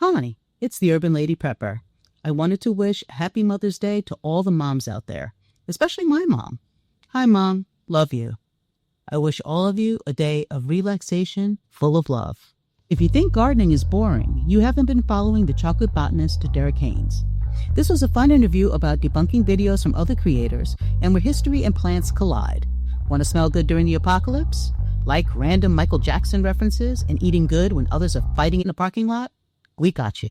Hi, it's the Urban Lady Prepper. I wanted to wish Happy Mother's Day to all the moms out there, especially my mom. Hi, Mom. Love you. I wish all of you a day of relaxation full of love. If you think gardening is boring, you haven't been following the Chocolate Botanist, Derek Haynes. This was a fun interview about debunking videos from other creators and where history and plants collide. Want to smell good during the apocalypse? Like random Michael Jackson references and eating good when others are fighting in the parking lot? We got you.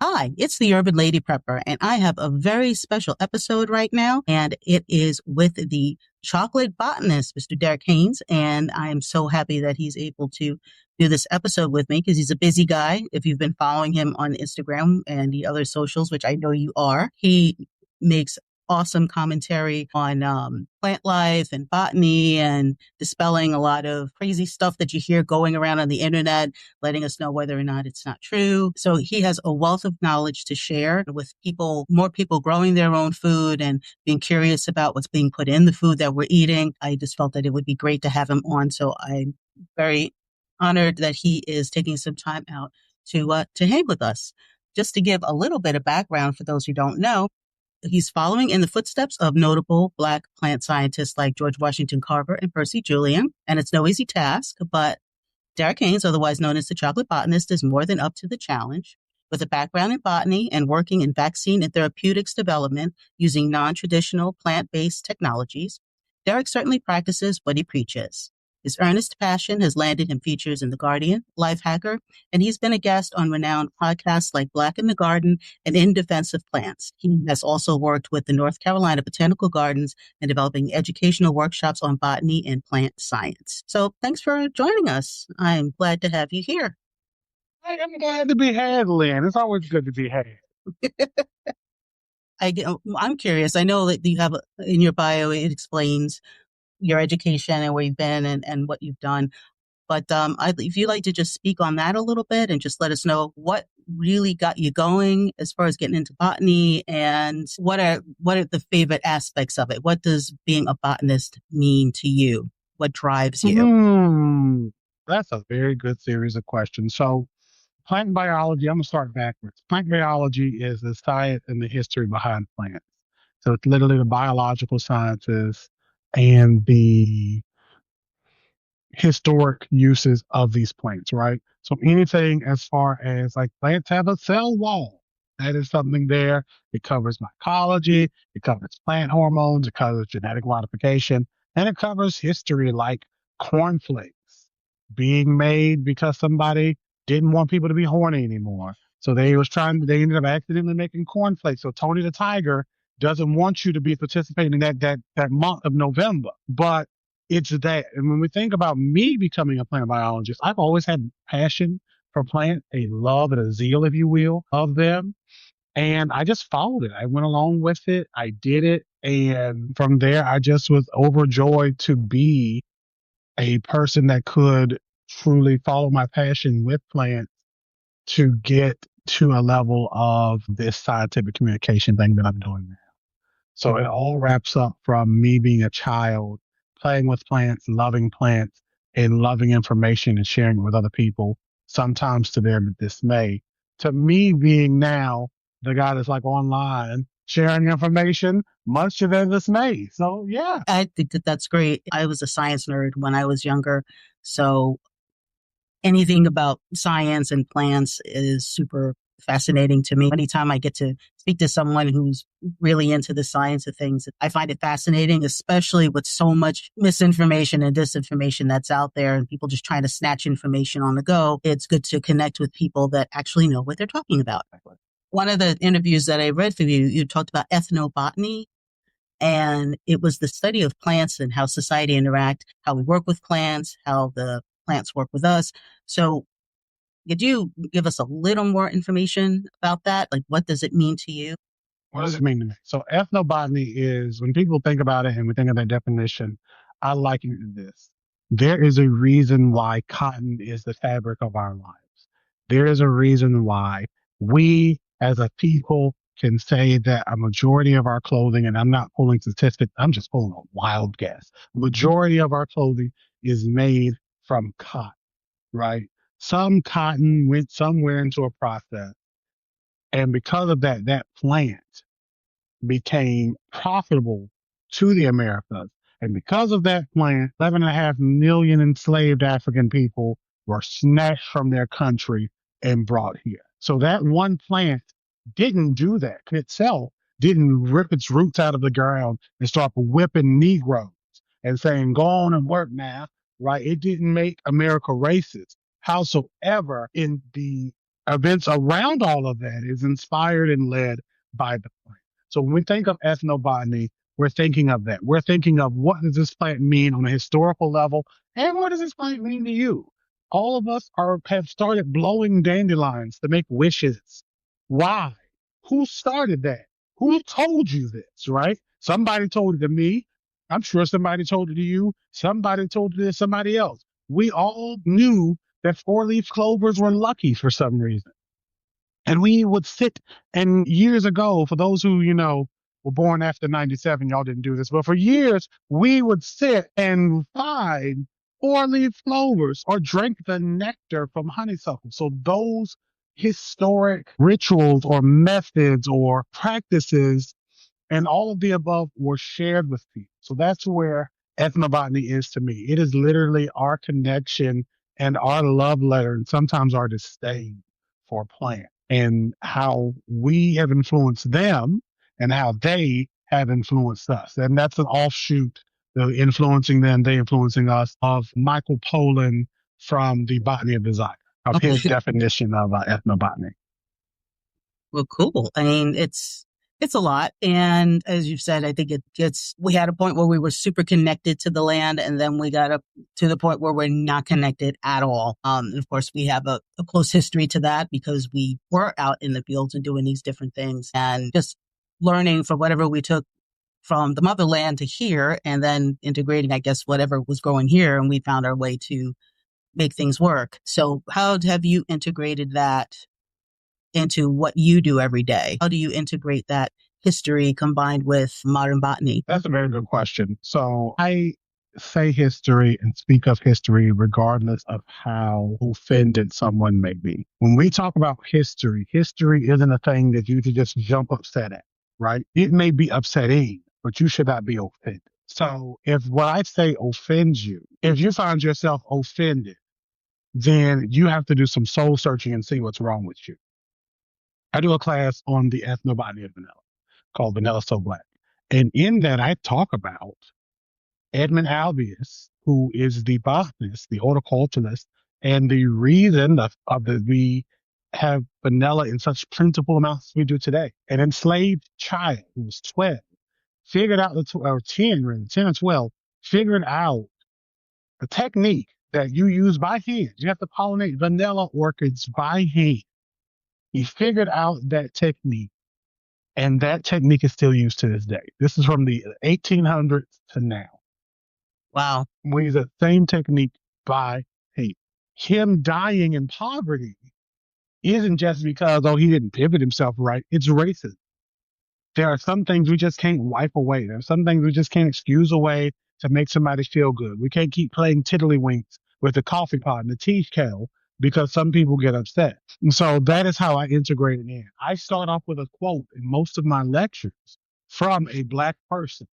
Hi, it's the Urban Lady Prepper, and I have a very special episode right now, and it is with the Chocolate Botanist, Mr. Derek Haynes, and I am so happy that he's able to do this episode with me because he's a busy guy. If you've been following him on Instagram and the other socials, which I know you are, he makes awesome commentary on plant life and botany and dispelling a lot of crazy stuff that you hear going around on the internet, letting us know whether or not it's not true. So he has a wealth of knowledge to share with people, more people growing their own food and being curious about what's being put in the food that we're eating. I just felt that it would be great to have him on. So I'm very honored that he is taking some time out to hang with us. Just to give a little bit of background for those who don't know, he's following in the footsteps of notable Black plant scientists like George Washington Carver and Percy Julian. And it's no easy task, but Derek Haynes, otherwise known as the Chocolate Botanist, is more than up to the challenge. With a background in botany and working in vaccine and therapeutics development using non-traditional plant-based technologies, Derek certainly practices what he preaches. His earnest passion has landed him features in The Guardian, Lifehacker, and he's been a guest on renowned podcasts like Black in the Garden and In Defense of Plants. He has also worked with the North Carolina Botanical Gardens and developing educational workshops on botany and plant science. So thanks for joining us. I'm glad to have you here. I'm glad to be had, Lynn. It's always good to be had. I'm curious. I know that you have in your bio, it explains your education and where you've been and what you've done. But if you'd like to just speak on that a little bit and just let us know what really got you going as far as getting into botany and what are the favorite aspects of it? What does being a botanist mean to you? What drives you? That's a very good series of questions. So plant biology, I'm going to start backwards. Plant biology is the science and the history behind plants. So it's literally the biological sciences and the historic uses of these plants, right? So anything as far as like plants have a cell wall, that is something there. It covers mycology, it covers plant hormones, it covers genetic modification, and it covers history like cornflakes being made because somebody didn't want people to be horny anymore. So they ended up accidentally making cornflakes. So Tony the Tiger doesn't want you to be participating in that month of November. But it's that. And when we think about me becoming a plant biologist, I've always had passion for plants, a love and a zeal, if you will, of them. And I just followed it. I went along with it. I did it. And from there, I just was overjoyed to be a person that could truly follow my passion with plants to get to a level of this scientific communication thing that I'm doing now. So it all wraps up from me being a child, playing with plants, and loving information and sharing it with other people, sometimes to their dismay, to me being now the guy that's like online sharing information, much to their dismay. So, yeah. I think that's great. I was a science nerd when I was younger. So anything about science and plants is super fascinating to me. Anytime I get to speak to someone who's really into the science of things, I find it fascinating, especially with so much misinformation and disinformation that's out there and people just trying to snatch information on the go. It's good to connect with people that actually know what they're talking about. One of the interviews that I read for you, you talked about ethnobotany, and it was the study of plants and how society interact, how we work with plants, how the plants work with us. So could you give us a little more information about that? Like, what does it mean to you? What does it mean to me? So ethnobotany is, when people think about it and we think of that definition, I liken it to this. There is a reason why cotton is the fabric of our lives. There is a reason why we as a people can say that a majority of our clothing, and I'm not pulling statistics, I'm just pulling a wild guess. Majority of our clothing is made from cotton, right? Some cotton went somewhere into a process. And because of that, that plant became profitable to the Americas. And because of that plant, 11.5 million enslaved African people were snatched from their country and brought here. So that one plant didn't do that itself, didn't rip its roots out of the ground and start whipping Negroes and saying, go on and work now, right? It didn't make America racist. Howsoever, in the events around all of that is inspired and led by the plant. So when we think of ethnobotany, we're thinking of that. We're thinking of what does this plant mean on a historical level, and what does this plant mean to you? All of us have started blowing dandelions to make wishes. Why? Who started that? Who told you this, right? Somebody told it to me. I'm sure somebody told it to you. Somebody told it to somebody else. We all knew that four-leaf clovers were lucky for some reason. And we would sit, and years ago, for those who, were born after 97, y'all didn't do this, but for years, we would sit and find four-leaf clovers or drink the nectar from honeysuckle. So those historic rituals or methods or practices and all of the above were shared with people. So that's where ethnobotany is to me. It is literally our connection and our love letter, and sometimes our disdain for plants and how we have influenced them and how they have influenced us. And that's an offshoot, the influencing them, they influencing us, of Michael Pollan from the Botany of Desire, of his definition of ethnobotany. Well, cool. I mean, it's a lot. And as you've said, I think we had a point where we were super connected to the land, and then we got up to the point where we're not connected at all. And of course, we have a close history to that because we were out in the fields and doing these different things and just learning from whatever we took from the motherland to here and then integrating, I guess, whatever was growing here. And we found our way to make things work. So how have you integrated that into what you do every day? How do you integrate that history combined with modern botany? That's a very good question. So I say history and speak of history regardless of how offended someone may be. When we talk about history, history isn't a thing that you can just jump upset at, right? It may be upsetting, but you should not be offended. So if what I say offends you, if you find yourself offended, then you have to do some soul searching and see what's wrong with you. I do a class on the ethnobotany of vanilla called Vanilla So Black. And in that, I talk about Edmund Albius, who is the botanist, the horticulturalist, and the reason we have vanilla in such plentiful amounts as we do today. An enslaved child who was 12 figured out, or 10, really, 10 or 12, figured out a technique that you use by hand. You have to pollinate vanilla orchids by hand. He figured out that technique, and that technique is still used to this day. This is from the 1800s to now. Wow. We use the same technique by hand. Him dying in poverty isn't just because, he didn't pivot himself right. It's racist. There are some things we just can't wipe away. There are some things we just can't excuse away to make somebody feel good. We can't keep playing tiddlywinks with the coffee pot and the tea kettle because some people get upset. And so that is how I integrate it in. I start off with a quote in most of my lectures from a Black person.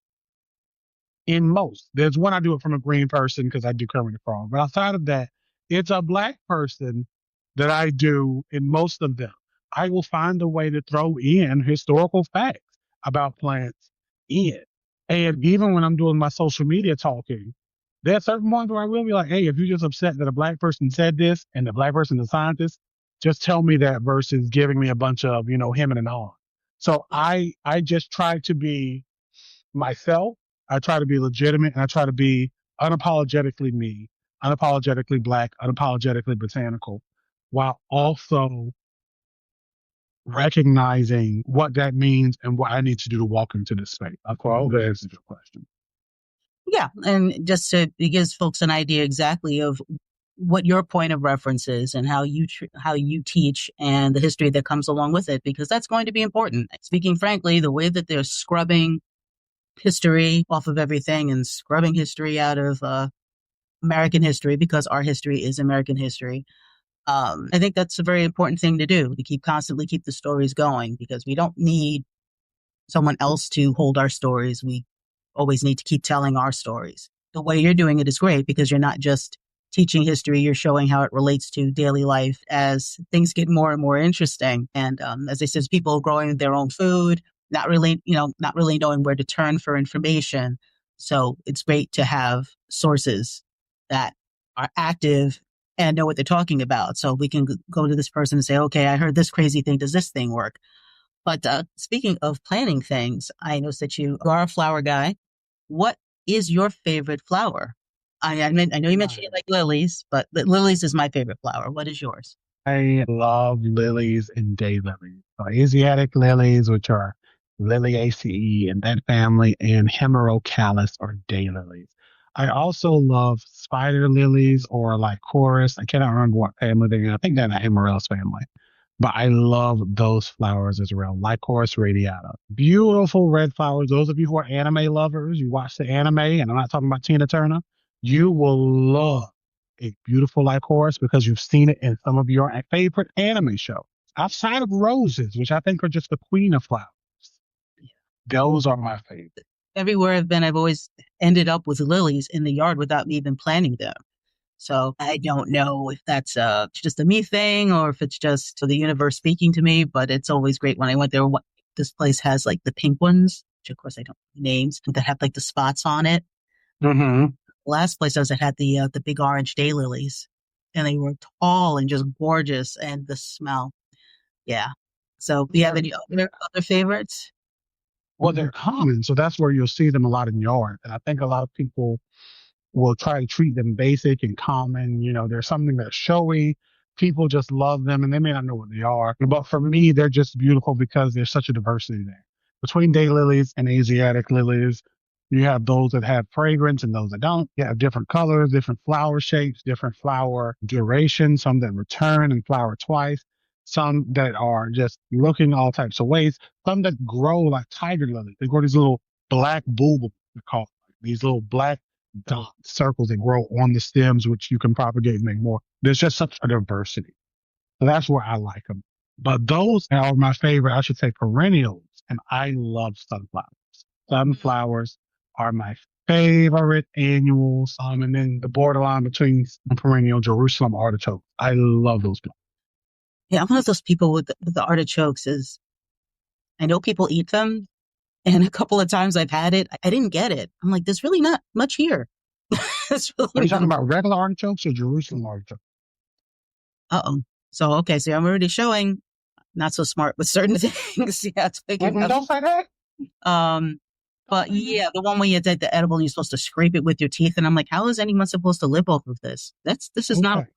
In most, there's one I do it from a green person because I do Kermit the Frog. But outside of that, it's a Black person that I do in most of them. I will find a way to throw in historical facts about plants in. And even when I'm doing my social media talking, there are certain ones where I will be like, hey, if you're just upset that a Black person said this and the Black person is a scientist, just tell me that versus giving me a bunch of, hemming and hawing. So I just try to be myself. I try to be legitimate, and I try to be unapologetically me, unapologetically Black, unapologetically botanical, while also recognizing what that means and what I need to do to walk into this space. I hope that answers your question. Yeah. And just it gives folks an idea exactly of what your point of reference is and how you teach and the history that comes along with it, because that's going to be important. Speaking frankly, the way that they're scrubbing history off of everything and scrubbing history out of American history, because our history is American history, I think that's a very important thing to do, to constantly keep the stories going, because we don't need someone else to hold our stories. We always need to keep telling our stories. The way you're doing it is great, because you're not just teaching history, you're showing how it relates to daily life as things get more and more interesting. And as I said, people growing their own food, not really knowing where to turn for information. So it's great to have sources that are active and know what they're talking about. So we can go to this person and say, okay, I heard this crazy thing. Does this thing work? But speaking of planting things, I noticed that you are a flower guy. What is your favorite flower? I know you mentioned you like lilies, but lilies is my favorite flower. What is yours? I love lilies and daylilies. So Asiatic lilies, which are Liliaceae and that family, and Hemerocallis or daylilies. I also love spider lilies or like chorus. I cannot remember what family they're in. I think they're in the Amaryllis family. But I love those flowers as well. Lycoris radiata. Beautiful red flowers. Those of you who are anime lovers, you watch the anime, and I'm not talking about Tina Turner, you will love a beautiful Lycoris because you've seen it in some of your favorite anime shows. Outside of roses, which I think are just the queen of flowers, those are my favorite. Everywhere I've been, I've always ended up with lilies in the yard without me even planting them. So I don't know if that's just a me thing or if it's just the universe speaking to me, but it's always great when I went there. This place has like the pink ones, which of course I don't know names, that have like the spots on it. Mm-hmm. Last place I was at had the big orange daylilies, and they were tall and just gorgeous, and the smell, yeah. So do you have any other favorites? Well, they're common, so that's where you'll see them a lot in yard. And I think a lot of people will try to treat them basic and common. You know, there's something that's showy. People just love them and they may not know what they are. But for me, they're just beautiful because there's such a diversity there. Between daylilies and Asiatic lilies, you have those that have fragrance and those that don't. You have different colors, different flower shapes, different flower duration, some that return and flower twice, some that are just looking all types of ways, some that grow like tiger lilies. They grow these little black bulbs, they're called, these little black dot circles that grow on the stems, which you can propagate and make more. There's just such a diversity. So that's where I like them. But those are my favorite, I should say, perennials. And I love sunflowers. Sunflowers are my favorite annuals. And then the borderline between perennial Jerusalem artichoke. I love those plants. Yeah, I'm one of those people with the artichokes. Is I know people eat them, and a couple of times I've had it, I didn't get it. I'm like, there's really not much here. It's Are you really talking not. about regular artichokes or Jerusalem artichokes? Uh-oh. So okay, so I'm already showing not so smart with certain things. Yeah, it's picking Mm-mm, up. don't say that. Um, but yeah, the one where you take the edible and you're supposed to scrape it with your teeth, and I'm like, how is anyone supposed to live off of this? This is not. Okay.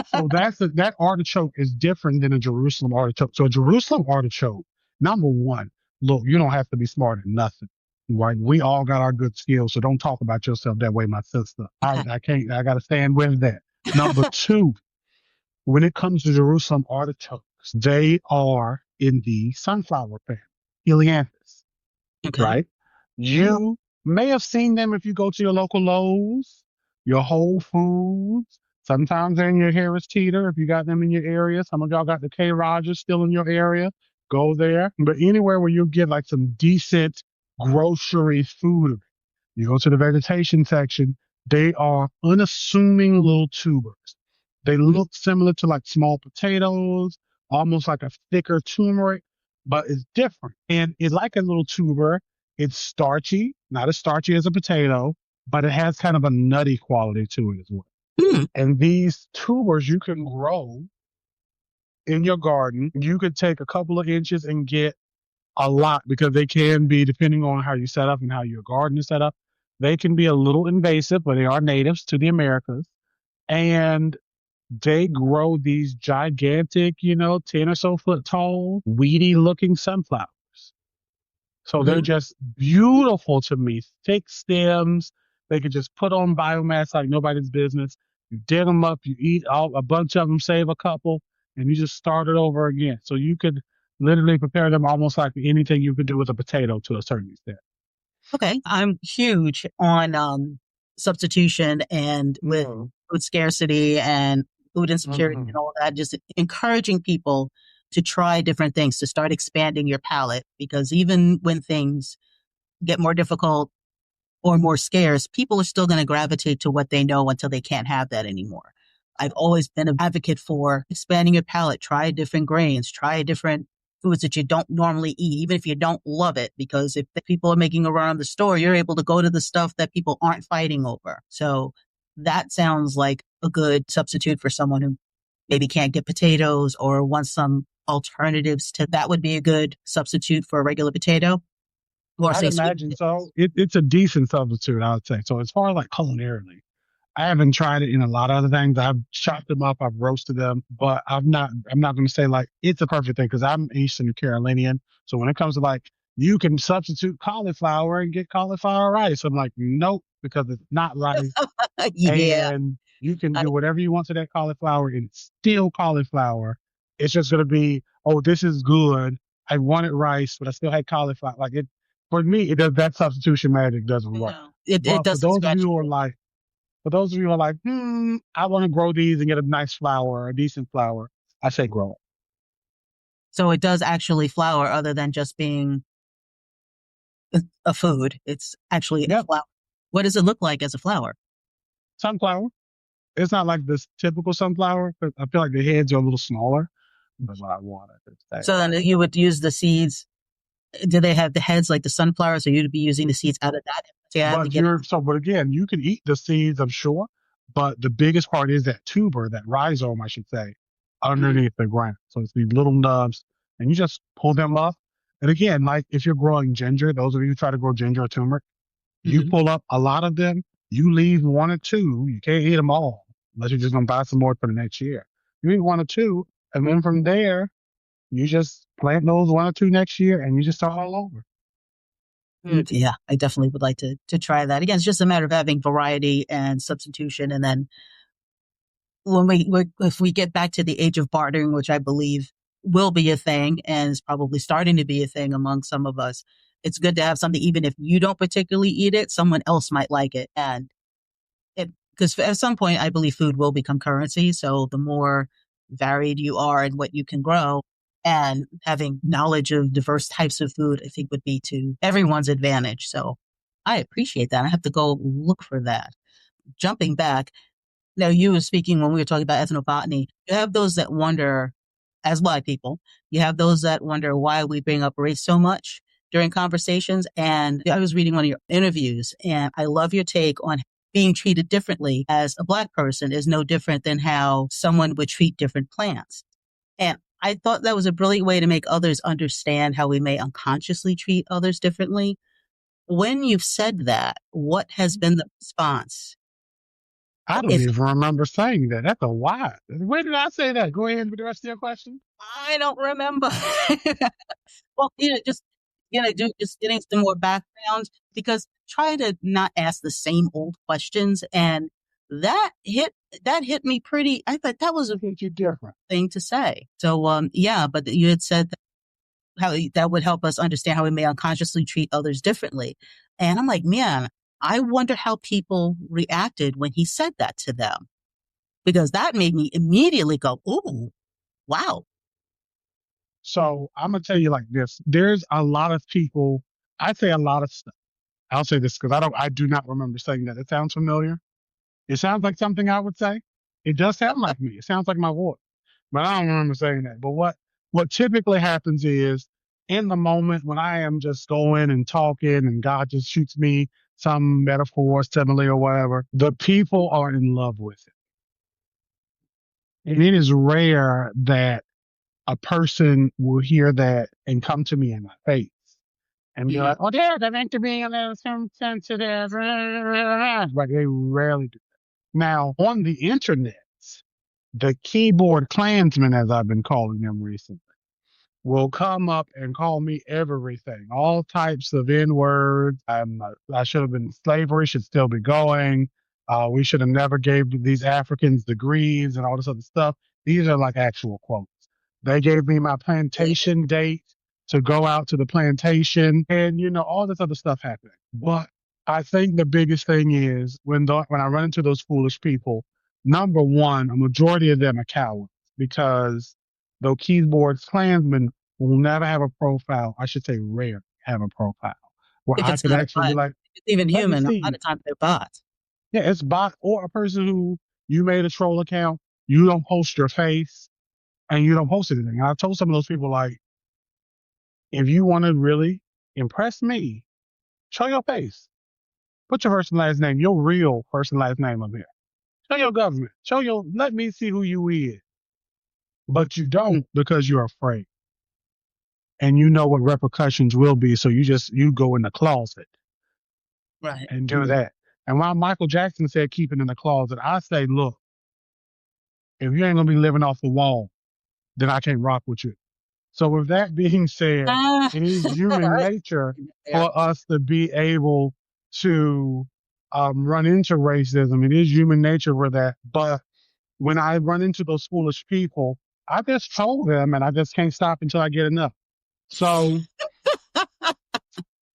So that artichoke is different than a Jerusalem artichoke. So a Jerusalem artichoke, number one, look, you don't have to be smart at nothing. Right? We all got our good skills, so don't talk about yourself that way, my sister. Okay. I can't. I got to stand with that. Number two, when it comes to Jerusalem artichokes, they are in the sunflower family, Helianthus, Okay. right? You may have seen them if you go to your local Lowe's, your Whole Foods. Sometimes they're in your Harris Teeter if you got them in your area. Some of y'all got the K. Rogers still in your area. Go there. But anywhere where you'll get like some decent grocery food, you go to the vegetation section, they are unassuming little tubers. They look similar to like small potatoes, almost like a thicker turmeric, but it's different. And it's like a little tuber. It's starchy, not as starchy as a potato, but it has kind of a nutty quality to it as well. Hmm. And these tubers you can grow in your garden. You could take a couple of inches and get a lot because they can be, depending on how you set up and how your garden is set up, they can be a little invasive, but they are natives to the Americas. And they grow these gigantic, 10 or so foot tall, weedy looking sunflowers. So they're Hmm. just beautiful to me. Thick stems. They could just put on biomass like nobody's business. You dig them up, you eat a bunch of them, save a couple, and you just start it over again. So you could literally prepare them almost like anything you could do with a potato to a certain extent. Okay. I'm huge on substitution and with Mm. food scarcity and food insecurity and Mhm. all that, just encouraging people to try different things, to start expanding your palate. Because even when things get more difficult or more scarce, people are still going to gravitate to what they know until they can't have that anymore. I've always been an advocate for expanding your palate, try different grains, try different foods that you don't normally eat, even if you don't love it, because if the people are making around the store, you're able to go to the stuff that people aren't fighting over. So that sounds like a good substitute for someone who maybe can't get potatoes or wants some alternatives to that would be a good substitute for a regular potato or I'd say sweet imagine potatoes. so. It's a decent substitute, I would say. So as far as like culinarily, I haven't tried it in a lot of other things. I've chopped them up, I've roasted them, but I'm not going to say like it's a perfect thing because I'm Eastern Carolinian. So when it comes to like, you can substitute cauliflower and get cauliflower rice. I'm like, nope, because it's not rice. Yeah. And you can I, do whatever you want to that cauliflower and it's still cauliflower. It's just going to be, oh, this is good. I wanted rice, but I still had cauliflower. Like it, for me, it does, that substitution magic doesn't work. no, it But doesn't scratch the itch. for those of you who are like, I want to grow these and get a nice flower, a decent flower, I say grow it. So it does actually flower other than just being a food. It's actually a Yep. flower. What does it look like as a flower? Sunflower. It's not like this typical sunflower, but I feel like the heads are a little smaller. But what I wanted to say. So then you would use the seeds. Do they have the heads like the sunflower? So you'd be using the seeds out of that to get. But again, you can eat the seeds, I'm sure. But the biggest part is that tuber, that rhizome, I should say, Mhm, underneath the ground. So it's these little nubs, and you just pull them up. And again, like if you're growing ginger, those of you who try to grow ginger or turmeric, you mhm. pull up a lot of them, you leave one or two. You can't eat them all unless you're just going to buy some more for the next year. You eat one or two, and then from there, you just plant those one or two next year, and you just start all over. Yeah, I definitely would like to try that. Again, it's just a matter of having variety and substitution, and then when if we get back to the age of bartering, which I believe will be a thing and is probably starting to be a thing among some of us, it's good to have something, even if you don't particularly eat it, someone else might like it. And it, because at some point, I believe food will become currency. So the more varied you are in what you can grow and having knowledge of diverse types of food, I think would be to everyone's advantage. So I appreciate that. I have to go look for that. Jumping back, now, you were speaking when we were talking about ethnobotany. You have those that wonder, as Black people, you have those that wonder why we bring up race so much during conversations. And I was reading one of your interviews, and I love your take on being treated differently as a Black person is no different than how someone would treat different plants. And I thought that was a brilliant way to make others understand how we may unconsciously treat others differently. When you've said that, what has been the response? I don't If even remember saying that. That's a why. Where did I say that? Go ahead with the rest of your question. I don't remember. Well, just just getting some more background because trying to not ask the same old questions and that hit that hit me pretty. I thought that was a Think you're different. thing to say. So yeah, but you had said that that would help us understand how we may unconsciously treat others differently. And I'm like, man, I wonder how people reacted when he said that to them because that made me immediately go, "Ooh, wow." So I'm gonna tell you like this. There's a lot of people. I say a lot of stuff. I'll say this because I do not remember saying that. It sounds familiar. It sounds like something I would say. It does sound like me. It sounds like my voice, but I don't remember saying that. But what typically happens is in the moment when I am just going and talking and God just shoots me some metaphor, simile, or whatever, the people are in love with it. And it is rare that a person will hear that and come to me in my face and be like, Mhm. "Oh, Dad, I meant to be a little sensitive." Like they rarely do. Now, on the internet, the keyboard clansmen, as I've been calling them recently, will come up and call me everything, all types of N words. I should have been slavery should still be going. We should have never gave these Africans degrees and all this other stuff. These are like actual quotes. They gave me my plantation date to go out to the plantation, and all this other stuff happening. But I think the biggest thing is when I run into those foolish people, number one, a majority of them are cowards because though keyboards Klansmen will never have a profile, I should say rare have a profile, where If I it's can not a actually be bot, like, if it's even let me human, a lot see. of times they're bots. Yeah, it's bot or a person who you made a troll account, you don't post your face, and you don't post anything. And I told some of those people, like, if you want to really impress me, show your face. Put your first and last name, your real first and last name up here. Show your government. Let me see who you is. But you don't because you're afraid. And you know what repercussions will be. So you go in the closet Right. and do that. And while Michael Jackson said keep it in the closet, I say, look, if you ain't going to be living off the wall, then I can't rock with you. So with that being said, Ah, it is human nature there. for us to be able to run into racism. It is human nature for that. But when I run into those foolish people, I just troll them and I just can't stop until I get enough. So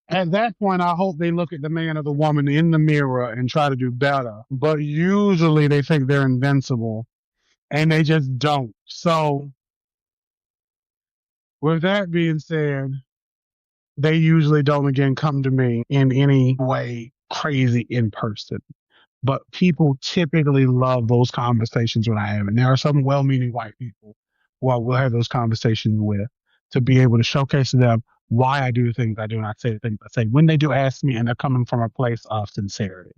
at that point, I hope they look at the man or the woman in the mirror and try to do better. But usually they think they're invincible and they just don't. So with that being said, they usually don't again come to me in any way crazy in person. But people typically love those conversations when I have. And there are some well meaning white people who I will have those conversations with to be able to showcase to them why I do the things I do and I say the things I say when they do ask me and they're coming from a place of sincerity.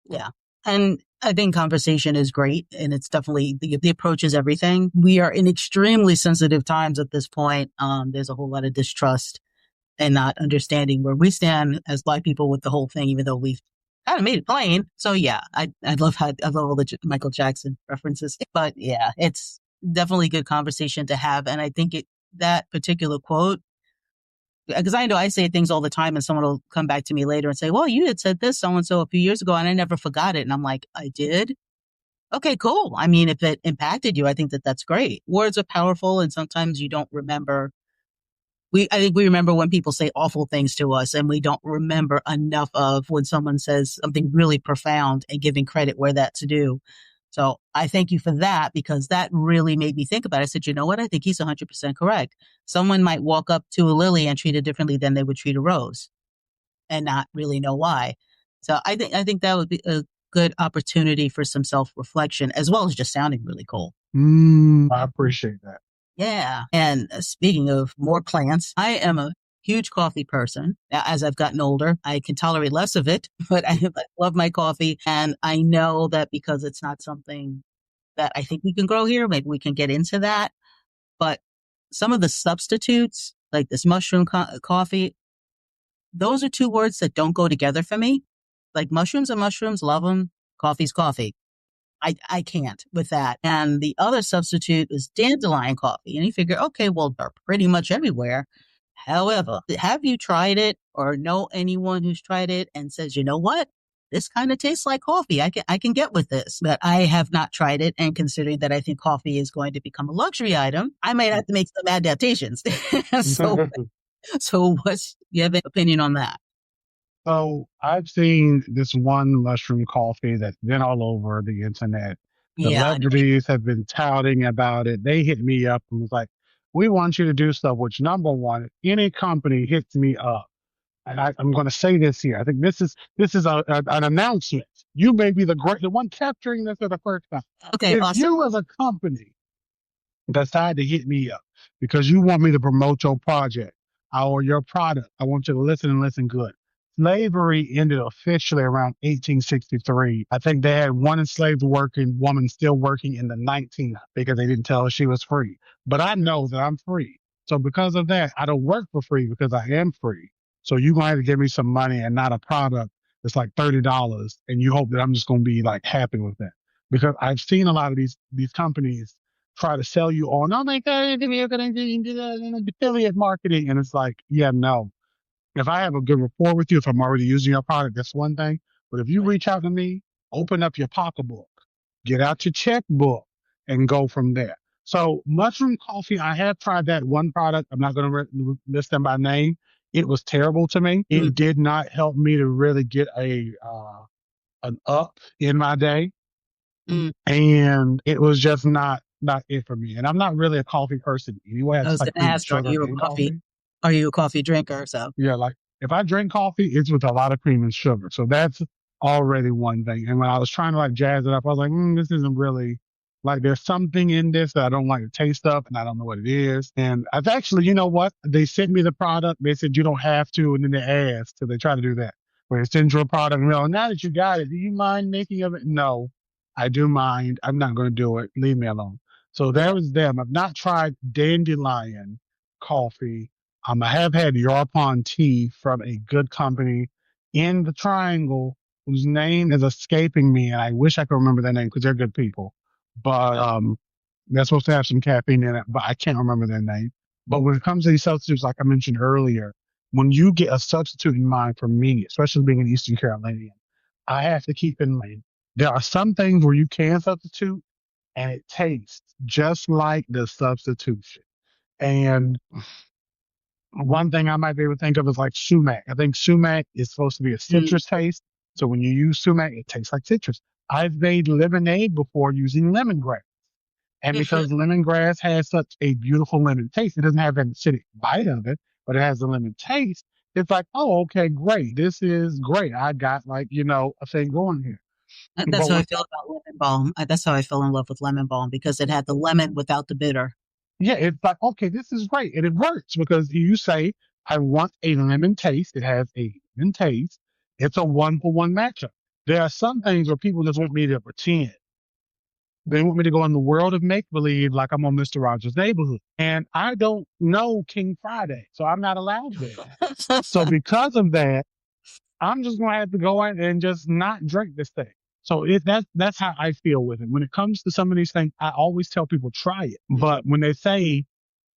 Yeah. And I think conversation is great. And it's definitely the approach is everything. We are in extremely sensitive times at this point. There's a whole lot of distrust and not understanding where we stand as Black people with the whole thing, even though we've kind of made it plain. So yeah, I love all the Michael Jackson references, but yeah, it's definitely a good conversation to have. And I think that particular quote, because I know I say things all the time and someone will come back to me later and say, well, you had said this so-and-so a few years ago and I never forgot it. And I'm like, I did. Okay, cool. I mean, if it impacted you, I think that's great. Words are powerful and sometimes you don't remember. I think we remember when people say awful things to us and we don't remember enough of when someone says something really profound and giving credit where that's due. So I thank you for that because that really made me think about it. I said, you know what? I think he's 100% correct. Someone might walk up to a lily and treat it differently than they would treat a rose and not really know why. So I think that would be a good opportunity for some self-reflection as well as just sounding really cool. I appreciate that. Yeah. And speaking of more plants, I am a huge coffee person. Now, as I've gotten older, I can tolerate less of it, but I love my coffee. And I know that because it's not something that I think we can grow here, maybe we can get into that. But some of the substitutes, like this mushroom coffee, those are two words that don't go together for me. Like mushrooms are mushrooms, love them. Coffee's coffee. I can't with that. And the other substitute is dandelion coffee. And you figure, okay, well, they're pretty much everywhere. However, have you tried it or know anyone who's tried it and says, you know what? This kind of tastes like coffee. I can get with this, but I have not tried it. And considering that I think coffee is going to become a luxury item, I might have to make some adaptations. so, so you have an opinion on that? So I've seen this one mushroom coffee that's been all over the internet. Yeah. Celebrities have been touting about it. They hit me up and was like, "We want you to do stuff." Which number one, if any company hits me up, and I'm going to say this here. I think this is an announcement. You may be the one capturing this for the first time. Okay. If Awesome. you as a company decide to hit me up because you want me to promote your project or your product. I want you to listen and listen good. Slavery ended officially around 1863. I think they had one enslaved working woman still working in the 19th because they didn't tell her she was free. But I know that I'm free. So because of that, I don't work for free because I am free. So you're going to have to give me some money and not a product that's like $30. And you hope that I'm just going to be like happy with that. Because I've seen a lot of these companies try to sell you on, oh my God, you're going to do affiliate marketing. And it's like, yeah, no. If I have a good rapport with you, if I'm already using your product, that's one thing. But if you Right. reach out to me, open up your pocketbook, get out your checkbook, and go from there. So mushroom coffee, I have tried that one product. I'm not going to list them by name. It was terrible to me. Mm. It did not help me to really get an up in my day. Mm. and it was just not it for me. And I'm not really a coffee person anyway. I I just was like going to cream and ask, sugar in coffee. are you a coffee drinker? So, Yeah, like if I drink coffee, it's with a lot of cream and sugar. So that's already one thing. And when I was trying to like jazz it up, I was like, this isn't really like there's something in this that I don't like the taste of, and I don't know what it is. And I've actually, you know what? They sent me the product. They said you don't have to, and then they asked. So they try to do that. Where they send you a product, well, now that you got it, do you mind making of it? No, I do mind. I'm not going to do it. Leave me alone. So yeah. there was them. I've not tried dandelion coffee. I have had Yarpon tea from a good company in the Triangle whose name is escaping me, and I wish I could remember their name because they're good people. But they're supposed to have some caffeine in it, but I can't remember their name. But when it comes to these substitutes, like I mentioned earlier, when you get a substitute in mind for me, especially being an Eastern Carolinian, I have to keep in mind there are some things where you can substitute and it tastes just like the substitution. And one thing I might be able to think of is like sumac. I think sumac is supposed to be a Mm. citrus taste. So when you use sumac, it tastes like citrus. I've made lemonade before using lemongrass. And Hmm. because lemongrass has such a beautiful lemon taste, it doesn't have an acidic bite of it, but it has a lemon taste. It's like, oh, okay, great. This is great. I got like, a thing going here. That's But how I when feel about lemon balm. That's how I fell in love with lemon balm because it had the lemon without the bitter. Yeah, it's like, okay, this is great. And it works because you say, I want a lemon taste. It has a lemon taste. It's a 1-for-1 matchup. There are some things where people just want me to pretend. They want me to go in the world of make believe like I'm on Mr. Rogers' Neighborhood. And I don't know King Friday, so I'm not allowed there. So because of that, I'm just gonna have to go in and just not drink this thing. So that's how I feel with it. When it comes to some of these things, I always tell people try it. But when they say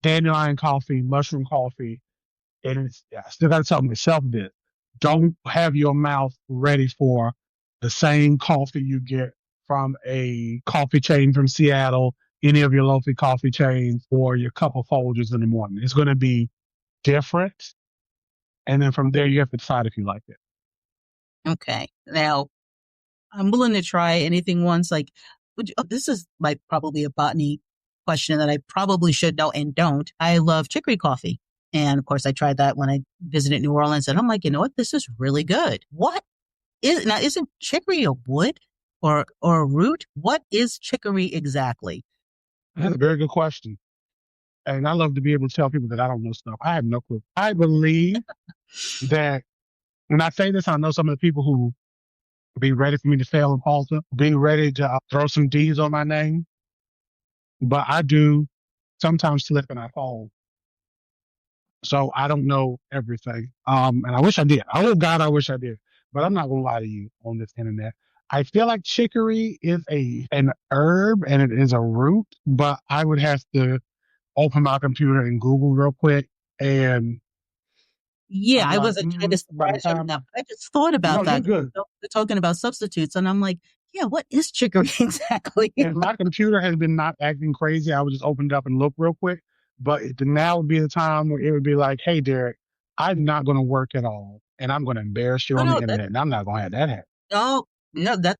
dandelion coffee, mushroom coffee, and I still got to tell myself this: don't have your mouth ready for the same coffee you get from a coffee chain from Seattle, any of your local coffee chains, or your cup of Folgers in the morning. It's going to be different, and then from there you have to decide if you like it. Okay. Now, I'm willing to try anything once. Like, this is like probably a botany question that I probably should know and don't. I love chicory coffee. And of course, I tried that when I visited New Orleans, and I'm like, you know what? This is really good. What is now? Isn't chicory a wood or a root? What is chicory exactly? That's a very good question. And I love to be able to tell people that I don't know stuff. I have no clue. I believe that when I say this, I know some of the people who be ready for me to fail and falter, be ready to throw some D's on my name. But I do sometimes slip and I fall. So I don't know everything. And I wish I did. Oh God, I wish I did. But I'm not gonna lie to you on this internet. I feel like chicory is an herb and it is a root, but I would have to open my computer and Google real quick. And Yeah, I'm I like, wasn't trying to by the surprise you time, enough. I just thought no, about you're that. good. We're talking about substitutes, and I'm like, yeah, what is chicory exactly? If my computer has been not acting crazy, I would just open it up and look real quick. But now would be the time where it would be like, hey, Derek, I'm not going to work at all. And I'm going to embarrass you Oh on the no, that internet. And I'm not going to have that happen. oh no, that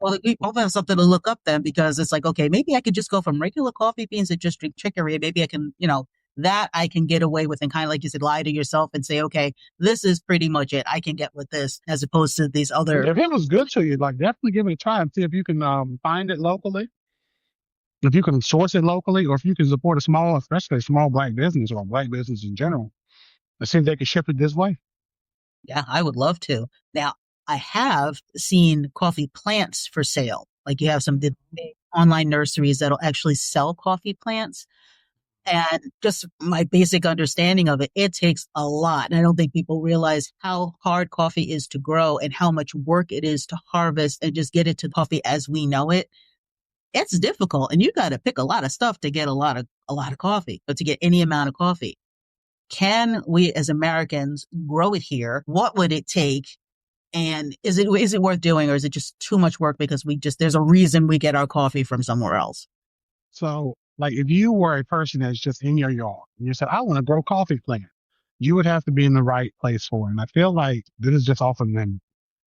well, we both have something to look up then because it's like, okay, maybe I could just go from regular coffee beans and just drink chicory. Maybe I can, that I can get away with and kind of like you said, lie to yourself and say, okay, this is pretty much it. I can get with this as opposed to these other. If it was good to you, like definitely give it a try and see if you can find it locally, if you can source it locally, or if you can support a small, especially a small black business or a black business in general, and see if they can ship it this way. Yeah, I would love to. Now, I have seen coffee plants for sale. Like you have some big online nurseries that'll actually sell coffee plants. And just my basic understanding of it, it takes a lot. And I don't think people realize how hard coffee is to grow and how much work it is to harvest and just get it to coffee as we know it. It's difficult. And you got to pick a lot of stuff to get a lot of coffee, or to get any amount of coffee. Can we as Americans grow it here? What would it take? And is it worth doing, or is it just too much work because there's a reason we get our coffee from somewhere else? So, like, if you were a person that's just in your yard and you said, I want to grow coffee plant, you would have to be in the right place for it. And I feel like this is just off of them.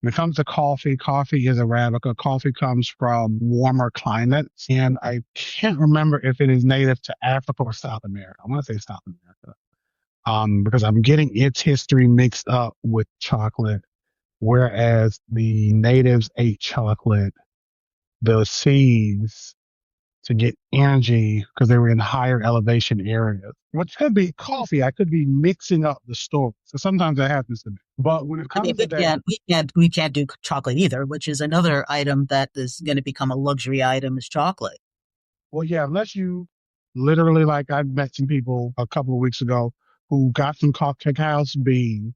When it comes to coffee, coffee is Arabica. Coffee comes from warmer climates, and I can't remember if it is native to Africa or South America. I want to say South America, because I'm getting its history mixed up with chocolate. Whereas the natives ate chocolate, the seeds to get energy because they were in higher elevation areas. Which could be coffee. I could be mixing up the stories. So sometimes that happens to me. But when it I mean, comes to that, we can't do chocolate either, which is another item that is going to become a luxury item is chocolate. well, yeah, unless you literally, like I met some people a couple of weeks ago who got some cacao beans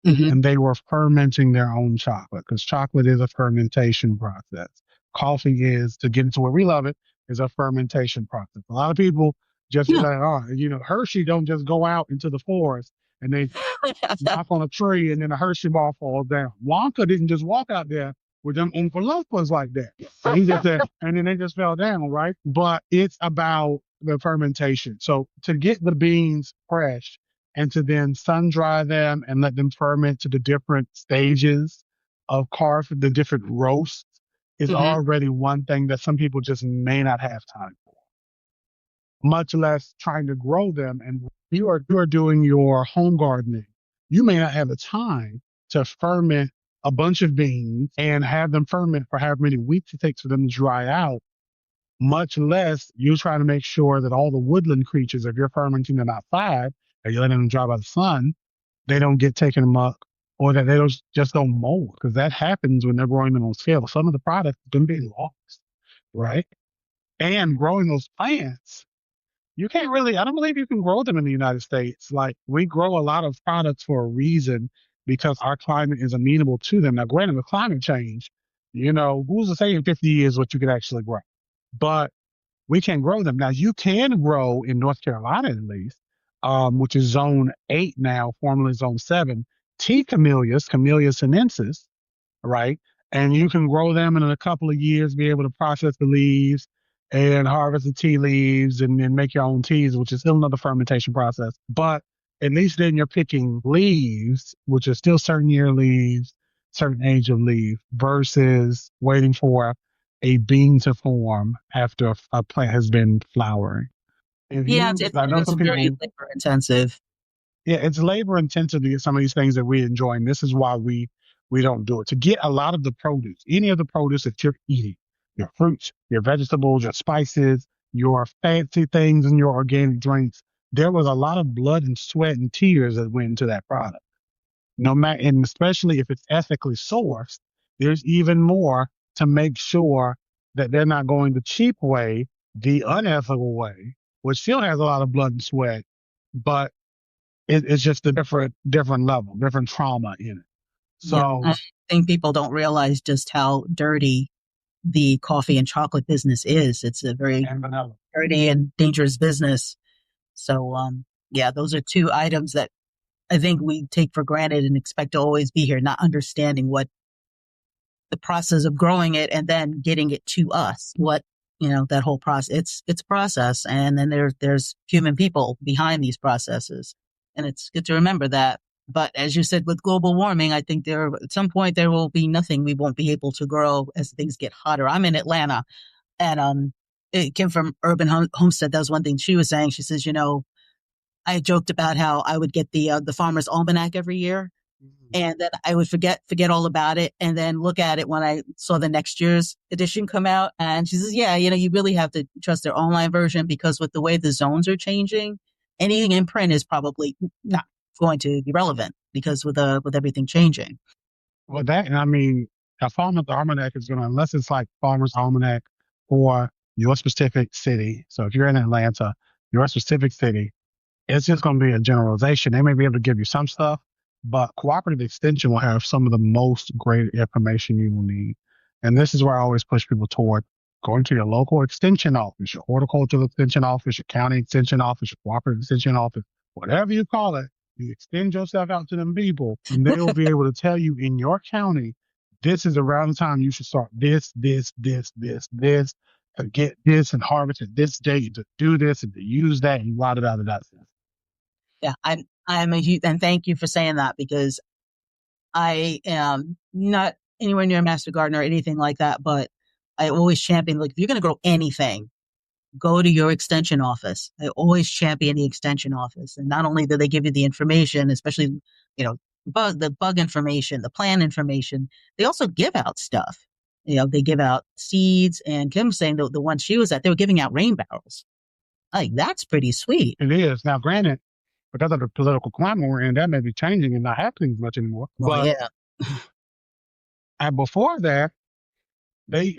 Hmm. and they were fermenting their own chocolate because chocolate is a fermentation process. Coffee is, to get into where we love it, is a fermentation process. A lot of people just be Yeah. like, oh, Hershey don't just go out into the forest and they knock on a tree and then a Hershey bar falls down. Wonka didn't just walk out there with them Oompa Loompas like that. He just said, and then they just fell down, right? But it's about the fermentation. So to get the beans fresh and to then sun dry them and let them ferment to the different stages of carve, the different roasts is Hmm. already one thing that some people just may not have time for, much less trying to grow them. And you are doing your home gardening. You may not have the time to ferment a bunch of beans and have them ferment for however many weeks it takes for them to dry out, much less you trying to make sure that all the woodland creatures, if you're fermenting them outside and you're letting them dry by the sun, they don't get taken amok or that they just don't mold because that happens when they're growing them on scale. Some of the products can be lost, right? And growing those plants, you can't really, I don't believe you can grow them in the United States. Like we grow a lot of products for a reason because our climate is amenable to them. Now, granted, with climate change, who's to say in 50 years what you could actually grow? But we can grow them. Now, you can grow in North Carolina at least, which is zone 8 now, formerly zone 7, tea camellias, Camellia sinensis, right? And you can grow them and in a couple of years be able to process the leaves and harvest the tea leaves and make your own teas, which is still another fermentation process. But at least then you're picking leaves, which are still certain year leaves, certain age of leaf, versus waiting for a bean to form after a plant has been flowering. If Yeah, you, I know it's some very people, labor intensive. yeah, it's labor intensive to get some of these things that we enjoy, and this is why we don't do it. To get a lot of the produce, any of the produce that you're eating, your fruits, your vegetables, your spices, your fancy things, and your organic drinks, there was a lot of blood and sweat and tears that went into that product. No matter, and especially if it's ethically sourced, there's even more to make sure that they're not going the cheap way, the unethical way, which still has a lot of blood and sweat, but it's just a different level, different trauma in it. Yeah, So, I think people don't realize just how dirty the coffee and chocolate business is. It's a very and vanilla. dirty and dangerous business. So, yeah, those are two items that I think we take for granted and expect to always be here, not understanding what the process of growing it and then getting it to us. What that whole process. It's a process, and then there's human people behind these processes, and it's good to remember that. But as you said, with global warming, I think there at some point there will be nothing we won't be able to grow as things get hotter. I'm in Atlanta, and it came from Urban Homestead. That was one thing she was saying. She says, I joked about how I would get the Farmer's Almanac every year, Mhm. and then I would forget all about it, and then look at it when I saw the next year's edition come out. And she says, "Yeah, you really have to trust their online version because with the way the zones are changing, anything in print is probably not going to be relevant because with everything changing." Well, that, and I mean, a farmer's almanac is going to, unless it's like farmer's almanac for your specific city. So if you're in Atlanta, your specific city, it's just going to be a generalization. They may be able to give you some stuff, but cooperative extension will have some of the most great information you will need. And this is where I always push people toward going to your local extension office, your horticultural extension office, your county extension office, your cooperative extension office, whatever you call it. You extend yourself out to them people, and they will be able to tell you in your county, this is around the time you should start this, to get this and harvest at this date, to do this and to use that, and la da da da da. Yeah, I'm a huge, and thank you for saying that because I am not anywhere near a master gardener or anything like that, but I always champion, like, if you're going to grow anything, go to your extension office. I always champion the extension office. And not only do they give you the information, especially, the bug information, the plant information, they also give out stuff. They give out seeds, and Kim was saying the one she was at, they were giving out rain barrels. Like, that's pretty sweet. It is. Now, granted, because of the political climate we're in, that may be changing and not happening much anymore. Well, But yeah. and before that, they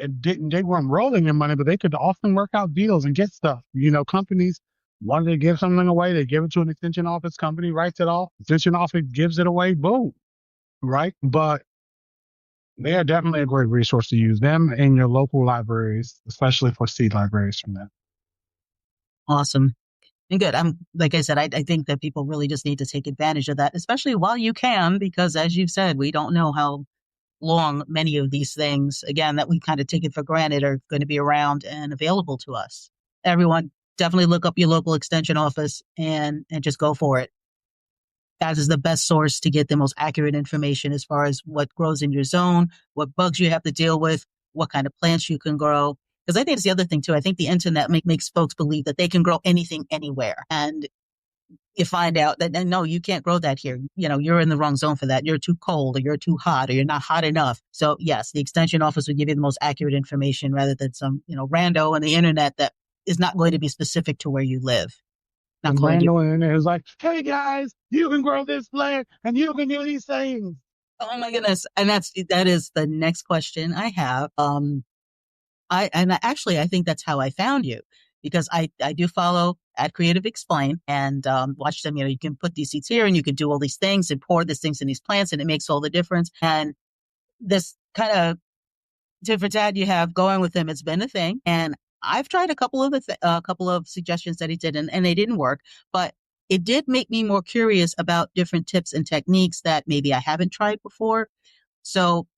weren't rolling in money, but they could often work out deals and get stuff. Companies wanted to give something away, they give it to an extension office, company writes it off, extension office gives it away, boom, right? But they are definitely a great resource to use them in your local libraries, especially for seed libraries from that. Awesome. And good. Like I said, I think that people really just need to take advantage of that, especially while you can, because as you've said, we don't know how long many of these things, again, that we kind of take it for granted, are going to be around and available to us. Everyone, definitely look up your local extension office and just go for it. That is the best source to get the most accurate information as far as what grows in your zone, what bugs you have to deal with, what kind of plants you can grow. Because I think it's the other thing too. I think the internet makes folks believe that they can grow anything anywhere. And you find out that no, you can't grow that here. You're in the wrong zone for that. You're too cold, or you're too hot, or you're not hot enough. So yes, the extension office would give you the most accurate information rather than some, rando on the internet that is not going to be specific to where you live. Not And calling you. Brando in there is like, hey guys, you can grow this plant and you can do these things. Oh my goodness. And that is the next question I have. I think that's how I found you, because I do follow at Creative Explain and watch them. You can put these seeds here and you can do all these things and pour these things in these plants, and it makes all the difference. And this kind of tit for tat you have going with him, it's been a thing. And I've tried a couple of a couple of suggestions that he did, and they didn't work, but it did make me more curious about different tips and techniques that maybe I haven't tried before. So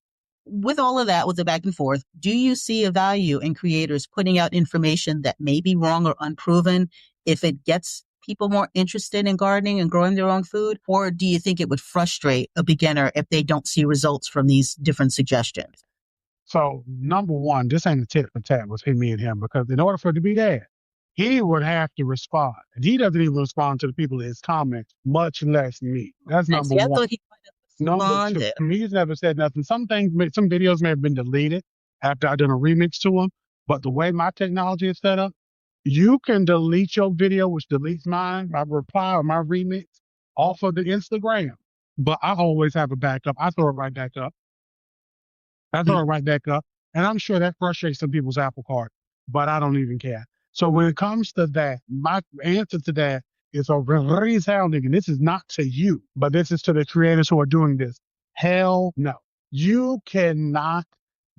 with all of that, with the back and forth, do you see a value in creators putting out information that may be wrong or unproven if it gets people more interested in gardening and growing their own food? Or do you think it would frustrate a beginner if they don't see results from these different suggestions? So, number one, this ain't a tit for tat between me and him, because in order for it to be that, he would have to respond. And he doesn't even respond to the people in his comments, much less me. That's And number see, I one. thought he might have Number two, responded. he's never said nothing. Some videos may have been deleted after I done a remix to them, but the way my technology is set up, you can delete your video, which deletes mine, my reply or my remix off of the Instagram. But I always have a backup. I throw it right back up. I throw it right back up. And I'm sure that frustrates some people's apple cart, but I don't even care. So when it comes to that, my answer to that is a resounding, and this is not to you, but this is to the creators who are doing this. Hell no. You cannot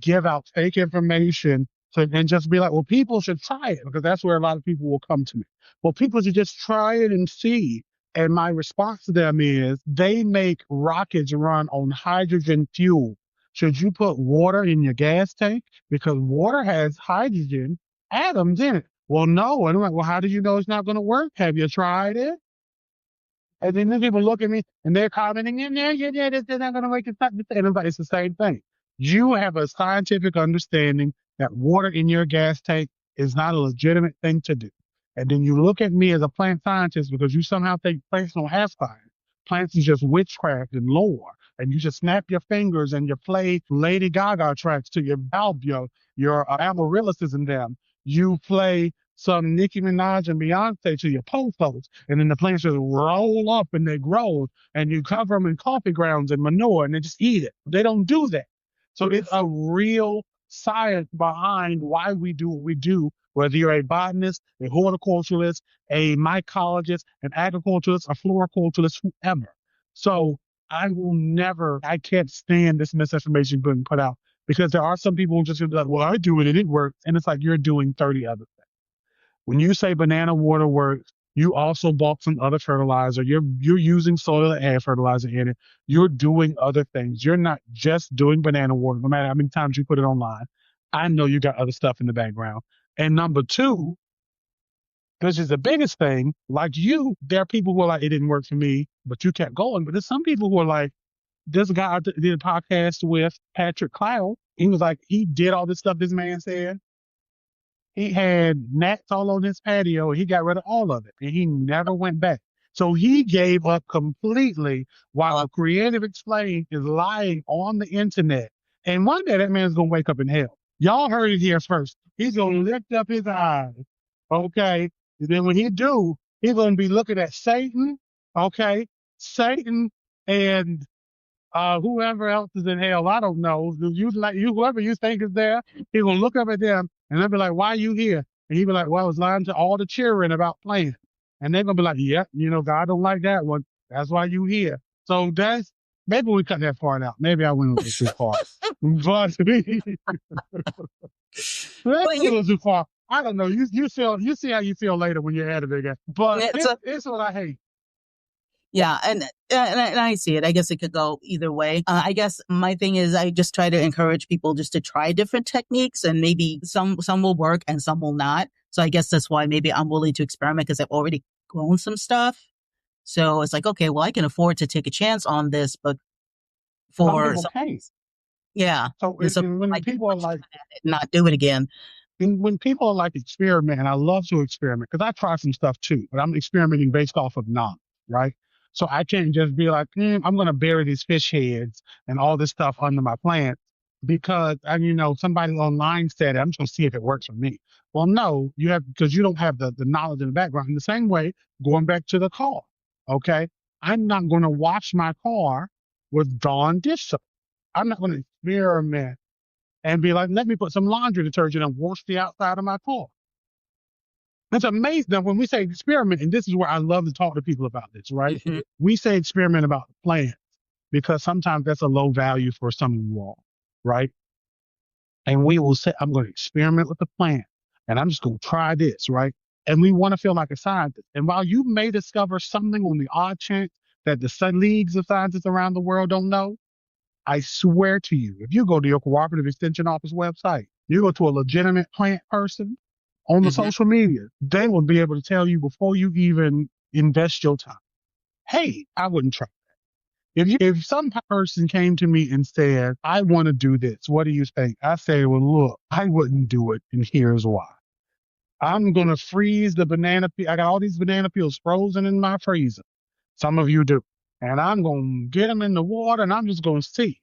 give out fake information and just be like, well, people should try it, because that's where a lot of people will come to me. Well, people should just try it and see. And my response to them is they make rockets run on hydrogen fuel. Should you put water in your gas tank? Because water has hydrogen atoms in it. Well, no. And I'm like, well, how do you know it's not going to work? Have you tried it? And then people look at me and they're commenting, yeah, this is not going to make it. It's the same thing. You have a scientific understanding that water in your gas tank is not a legitimate thing to do. And then you look at me as a plant scientist because you somehow think plants don't have science. Plants is just witchcraft and lore. And you just snap your fingers and you play Lady Gaga tracks to your your amaryllis is in them. You play some Nicki Minaj and Beyonce to your po-pos, and then the plants just roll up and they grow, and you cover them in coffee grounds and manure, and they just eat it. They don't do that. So it's a real science behind why we do what we do, whether you're a botanist, a horticulturalist, a mycologist, an agriculturalist, a floriculturalist, whoever. So I can't stand this misinformation being put out, because there are some people who just be like, well, I do it and it works. And it's like you're doing 30 other things. When you say banana water works, you also bought some other fertilizer. You're using soil and air fertilizer in it. You're doing other things. You're not just doing banana water, no matter how many times you put it online. I know you got other stuff in the background. And number two, this is the biggest thing, like you, there are people who are like, it didn't work for me, but you kept going. But there's some people who are like, this guy I did a podcast with, Patrick Cloud. He was like, he did all this stuff this man said. He had gnats all on his patio. He got rid of all of it, and he never went back. So he gave up completely while Creative Explain is lying on the internet. And one day that man's gonna wake up in hell. Y'all heard it here first. He's gonna lift up his eyes, okay? And then when he do, he's gonna be looking at Satan, okay? Satan and whoever else is in hell, I don't know. Whoever you think is there, he gonna look up at them and they'll be like, "Why are you here?" And he be like, "Well, I was lying to all the children about playing." And they're gonna be like, "Yep, God don't like that one. That's why you here." So that's maybe we cut that part out. Maybe I went a little too far, but that's But a little too far. I don't know. You see how you feel later when you're editing it. But it's a, it's what I hate. yeah, and I see it. I guess it could go either way. I guess my thing is I just try to encourage people just to try different techniques, and maybe some will work and some will not. So I guess that's why maybe I'm willing to experiment because I've already grown some stuff. So it's like, okay, well, I can afford to take a chance on this, but Some for people some, can't. yeah, So and some and when like people are like, not do it again. and when people are like experiment, and I love to experiment because I try some stuff too, but I'm experimenting based off of knowledge, right? So I can't just be like, I'm going to bury these fish heads and all this stuff under my plants because, and somebody online said it. I'm just going to see if it works for me. Well, no, you have, because you don't have the knowledge in the background. In the same way, going back to the car, okay? I'm not going to wash my car with Dawn dish soap. I'm not going to experiment and be like, let me put some laundry detergent and wash the outside of my car. It's amazing. Now, when we say experiment, and this is where I love to talk to people about this, right? Mhm. We say experiment about the plants because sometimes that's a low value for some of you all, right? And we will say, I'm going to experiment with the plant and I'm just going to try this, right? And we want to feel like a scientist. And while you may discover something on the odd chance that the leagues of scientists around the world don't know, I swear to you, if you go to your cooperative extension office website, you go to a legitimate plant person on the Mhm. social media, they will be able to tell you before you even invest your time. Hey, I wouldn't try. If some person came to me and said, I want to do this, what do you think? I say, well, look, I wouldn't do it, and here's why. I'm gonna freeze the banana peel. I got all these banana peels frozen in my freezer. Some of you do. And I'm gonna get them in the water and I'm just gonna see.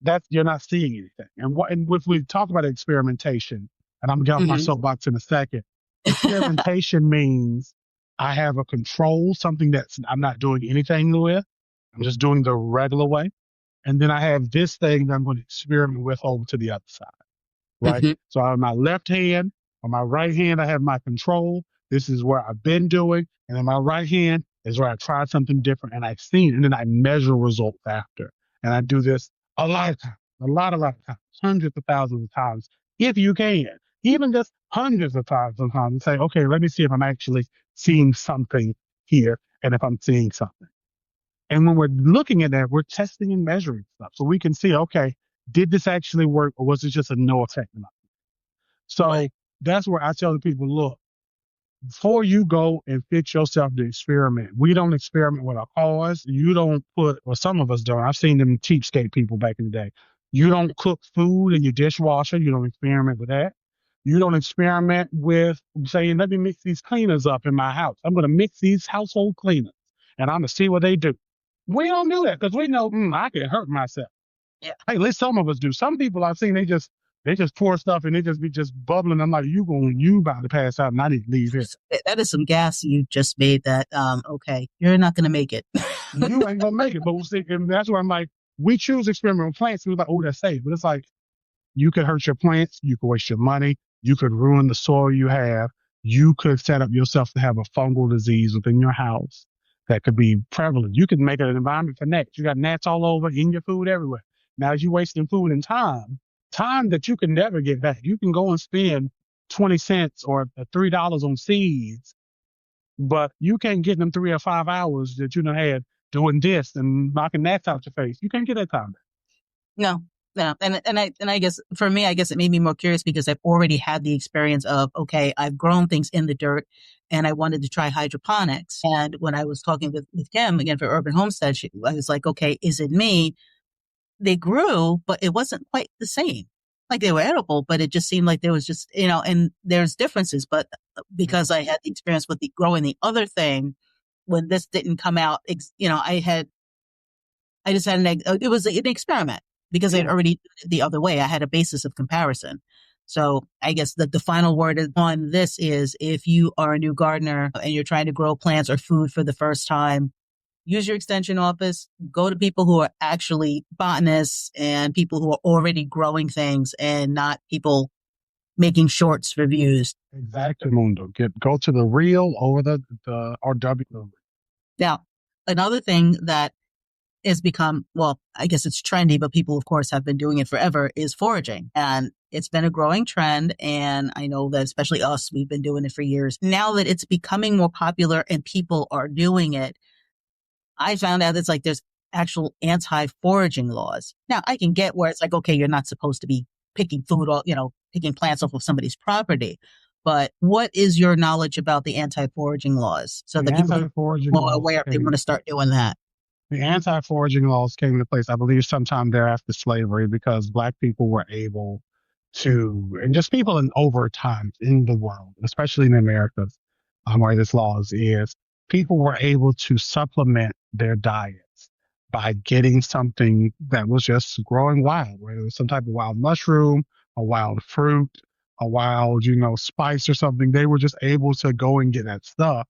That's you're not seeing anything. And if we talk about experimentation, and I'm gonna get off my Mhm. soapbox in a second, experimentation means I have a control, something that's I'm not doing anything with. I'm just doing the regular way. And then I have this thing that I'm going to experiment with over to the other side, right? Mhm. So on my left hand, on my right hand, I have my control. This is where I've been doing. And on my right hand is where I tried something different and I've seen, and then I measure results after. And I do this a lot of times, a lot of times, hundreds of thousands of times, if you can, even just hundreds of times sometimes, and say, okay, let me see if I'm actually seeing something here and if I'm seeing something. And when we're looking at that, we're testing and measuring stuff. So we can see, okay, did this actually work or was it just a no effect? So Right. that's where I tell the people, look, before you go and fix yourself to experiment, we don't experiment with our cars. You don't put, or some of us don't. I've seen them cheapskate people back in the day. You don't cook food in your dishwasher. You don't experiment with that. You don't experiment with saying, let me mix these cleaners up in my house. I'm going to mix these household cleaners and I'm going to see what they do. We don't do that because we know I can hurt myself. Yeah. Hey, at least some of us do. Some people I've seen, they just pour stuff and they just be just bubbling. I'm like, you about to pass out and I need to leave here. That is some gas you just made that, okay, you're not going to make it. You ain't gonna make it. But we'll see, and that's where I'm like, we choose experimental plants. We're like, oh, that's safe. But it's like, you could hurt your plants. You could waste your money. You could ruin the soil you have. You could set up yourself to have a fungal disease within your house that could be prevalent. You could make it an environment for gnats. You got gnats all over in your food everywhere. Now, you're wasting food and time that you can never get back. You can go and spend 20 cents or $3 on seeds, but you can't get them 3 or 5 hours that you done had doing this and knocking gnats out your face. You can't get that time back. No. Yeah, and I guess for me, I guess it made me more curious because I've already had the experience of, okay, I've grown things in the dirt, and I wanted to try hydroponics. And when I was talking with Kim again for Urban Homestead, I was like, okay, is it me? They grew, but it wasn't quite the same. Like they were edible, but it just seemed like there was just, and there's differences. But because I had the experience with the growing the other thing, when this didn't come out, I just had it was an experiment because I'd Yeah. already done it the other way. I had a basis of comparison. So I guess the final word on this is if you are a new gardener and you're trying to grow plants or food for the first time, use your extension office, go to people who are actually botanists and people who are already growing things and not people making shorts for views. Exactly, Mundo. Go to the real over the RW. Now, another thing that has become, well, I guess it's trendy, but people, of course, have been doing it forever, is foraging. And it's been a growing trend. And I know that especially us, we've been doing it for years. Now that it's becoming more popular and people are doing it, I found out it's like there's actual anti-foraging laws. Now, I can get where it's like, okay, you're not supposed to be picking food or, picking plants off of somebody's property. But what is your knowledge about the anti-foraging laws so The that people are anti-foraging more laws aware if they want came. to start doing that? The anti-foraging laws came into place, I believe, sometime thereafter slavery, because Black people were able to, and just people in over time in the world, especially in the Americas, where this laws is, people were able to supplement their diets by getting something that was just growing wild, whether it was some type of wild mushroom, a wild fruit, a wild, spice or something. They were just able to go and get that stuff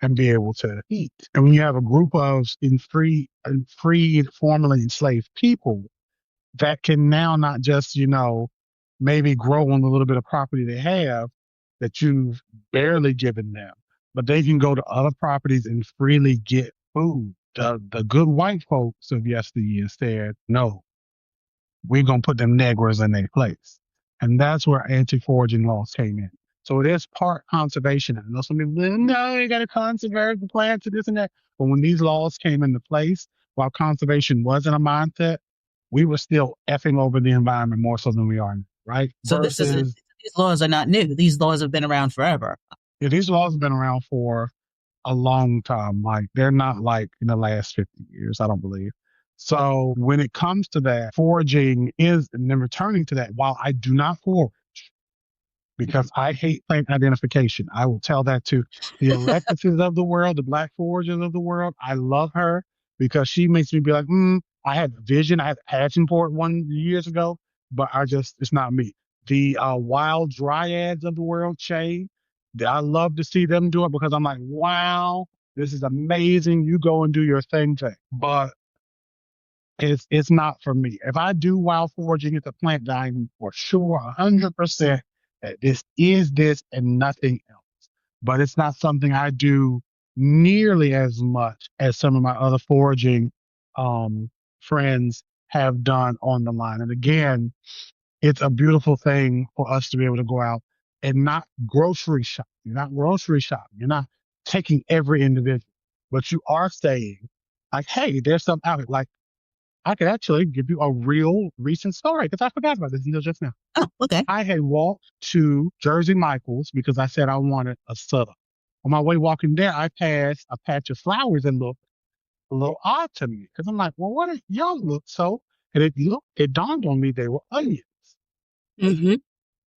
and be able to eat. And when you have a group of freed, formerly enslaved people that can now not just, maybe grow on the little bit of property they have that you've barely given them, but they can go to other properties and freely get food. The good white folks of yesteryear said, no, we're going to put them Negroes in their place. And that's where anti-foraging laws came in. So it is part conservation. I know some people say, no, you got to conserve the plants and this and that. But when these laws came into place, while conservation wasn't a mindset, we were still effing over the environment more so than we are now, right? So this is Versus, these laws are not new. These laws have been around forever. yeah, these laws have been around for a long time. Like they're not like in the last 50 years, I don't believe. So when it comes to that, foraging is, and then returning to that, while I do not forage, because I hate plant identification. I will tell that to the Alexis's of the world, the Black foragers of the world. I love her because she makes me be like, I had a vision, I had a passion for it 1 years ago, but it's not me. The wild dryads of the world, Shay, I love to see them do it because I'm like, wow, this is amazing. You go and do your thing. But it's not for me. If I do wild foraging, it's a plant that I'm for sure 100% that this is this and nothing else. But it's not something I do nearly as much as some of my other foraging um, friends have done on the line. And again, it's a beautiful thing for us to be able to go out and not grocery shop. You're not grocery shopping. You're not taking every individual, but you are saying, like, hey, there's some out here. Like, I could actually give you a real recent story because I forgot about this until just now. Oh, okay. I had walked to Jersey Michaels because I said I wanted a setup. On my way walking there, I passed a patch of flowers and looked a little odd to me because I'm like, well, what are y'all look so? And it dawned on me they were onions. Hmm.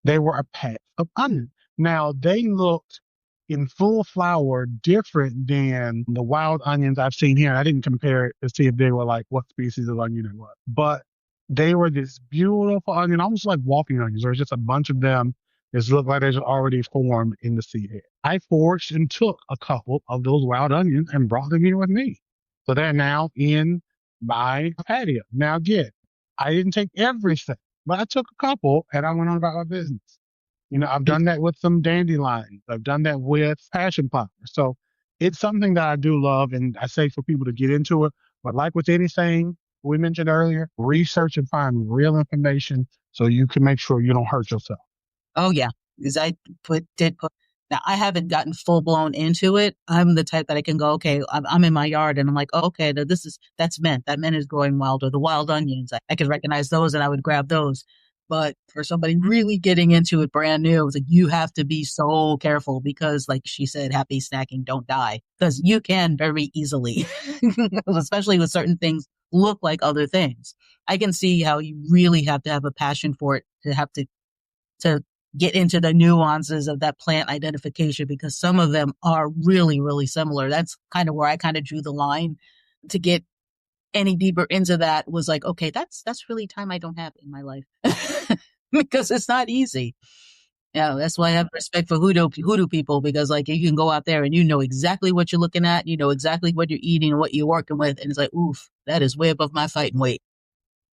They were a patch of onions. Now they looked in full flower different than the wild onions I've seen here. I didn't compare it to see if they were like what species of onion it was, but they were this beautiful onion, almost like walking onions. There's just a bunch of them. It looked like they just already formed in the seed head. I foraged and took a couple of those wild onions and brought them here with me. So they're now in my patio. Now again, I didn't take everything, but I took a couple and I went on about my business. I've done that with some dandelions. I've done that with passion flowers. So it's something that I do love, and I say for people to get into it. But like with anything we mentioned earlier, research and find real information so you can make sure you don't hurt yourself. Oh yeah, because I did put Now, I haven't gotten full blown into it. I'm the type that I can go, okay, I'm in my yard and I'm like, oh, okay, that's mint. That mint is growing wild, or the wild onions. I could recognize those and I would grab those. But for somebody really getting into it brand new, it's like you have to be so careful because, like she said, happy snacking, don't die. Because you can very easily, especially with certain things look like other things. I can see how you really have to have a passion for it to have to get into the nuances of that plant identification because some of them are really, really similar. That's kind of where I kind of drew the line. To get any deeper into that was like, okay, that's really time I don't have in my life because it's not easy. Yeah, that's why I have respect for hoodoo people because like you can go out there and you know exactly what you're looking at, you know exactly what you're eating and what you're working with, and it's like, oof, that is way above my fighting weight.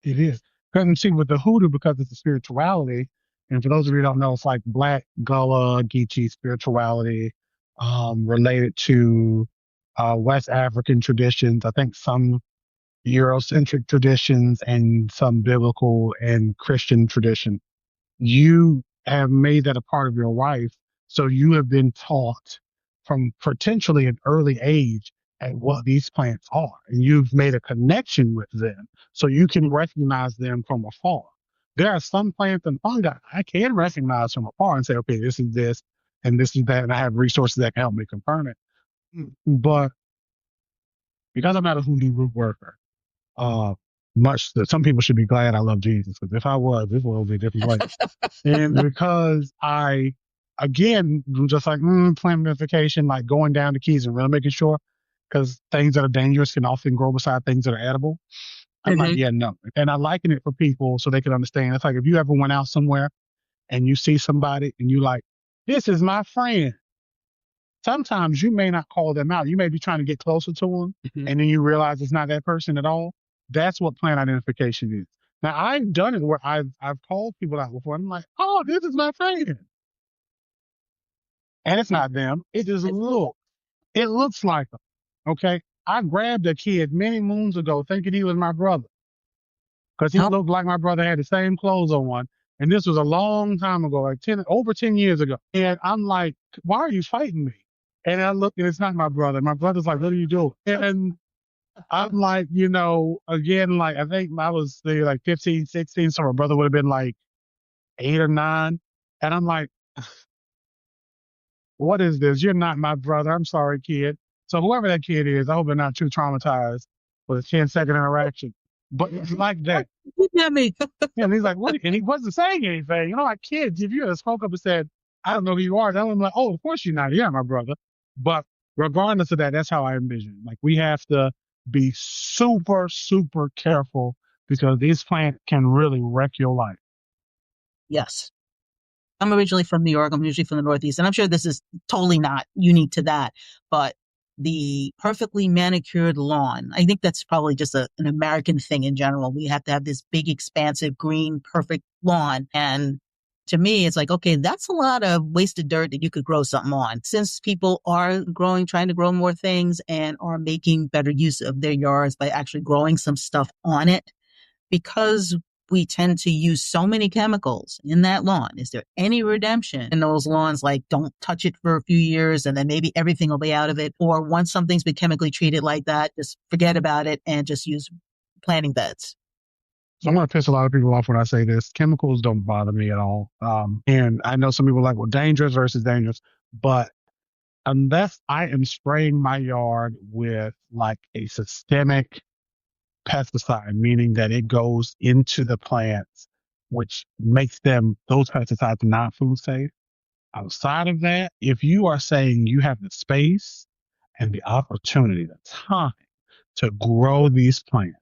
It is. Because see, with the hoodoo, because it's a spirituality, and for those of you who don't know, it's like Black Gullah Geechee spirituality, related to West African traditions. I think some Eurocentric traditions and some biblical and Christian tradition. You have made that a part of your life. So you have been taught from potentially an early age at what these plants are, and you've made a connection with them so you can recognize them from afar. There are some plants and fungi I can recognize from afar and say, okay, this is this and this is that, and I have resources that can help me confirm it. But because I'm not a hoodoo root worker, uh, much that some people should be glad I love Jesus, because if I was, this world would be a different place. And because I, again, just like plant identification, like going down the keys and really making sure, because things that are dangerous can often grow beside things that are edible. I'm like, Mm-hmm. yeah, no. And I liken it for people so they can understand. It's like if you ever went out somewhere and you see somebody and you like, this is my friend. Sometimes you may not call them out. You may be trying to get closer to them, and then you realize it's not that person at all. That's what plant identification is. Now I've done it where I've called people out before. I'm like, oh, this is my friend, and it's not them. It looks like them. Okay, I grabbed a kid many moons ago thinking he was my brother because he Nope. looked like my brother, had the same clothes on. And this was a long time ago, like over 10 years ago. And I'm like, why are you fighting me? And I look and it's not my brother. My brother's like, what are you doing? And I'm like, again, like I think I was maybe like 15, 16. So my brother would have been like 8 or 9. And I'm like, what is this? You're not my brother. I'm sorry, kid. So whoever that kid is, I hope they're not too traumatized with a 10-second interaction. But it's like that. Yeah, me. Yeah, and he's like, what? And he wasn't saying anything. Like kids, if you had spoke up and said, I don't know who you are, then I'm like, oh, of course you're not. You're my brother. But regardless of that, that's how I envision it. Like we have to be super, super careful because these plants can really wreck your life. Yes. I'm originally from New York. I'm usually from the Northeast, and I'm sure this is totally not unique to that. But the perfectly manicured lawn, I think that's probably just an American thing in general. We have to have this big, expansive, green, perfect lawn. And to me, it's like, okay, that's a lot of wasted dirt that you could grow something on. Since people are trying to grow more things and are making better use of their yards by actually growing some stuff on it, because we tend to use so many chemicals in that lawn, is there any redemption in those lawns? Like, don't touch it for a few years and then maybe everything will be out of it. Or once something's been chemically treated like that, just forget about it and just use planting beds. So I'm going to piss a lot of people off when I say this. Chemicals don't bother me at all. And I know some people are like, well, dangerous versus dangerous. But unless I am spraying my yard with like a systemic pesticide, meaning that it goes into the plants, which makes those pesticides not food safe. Outside of that, if you are saying you have the space and the opportunity, the time to grow these plants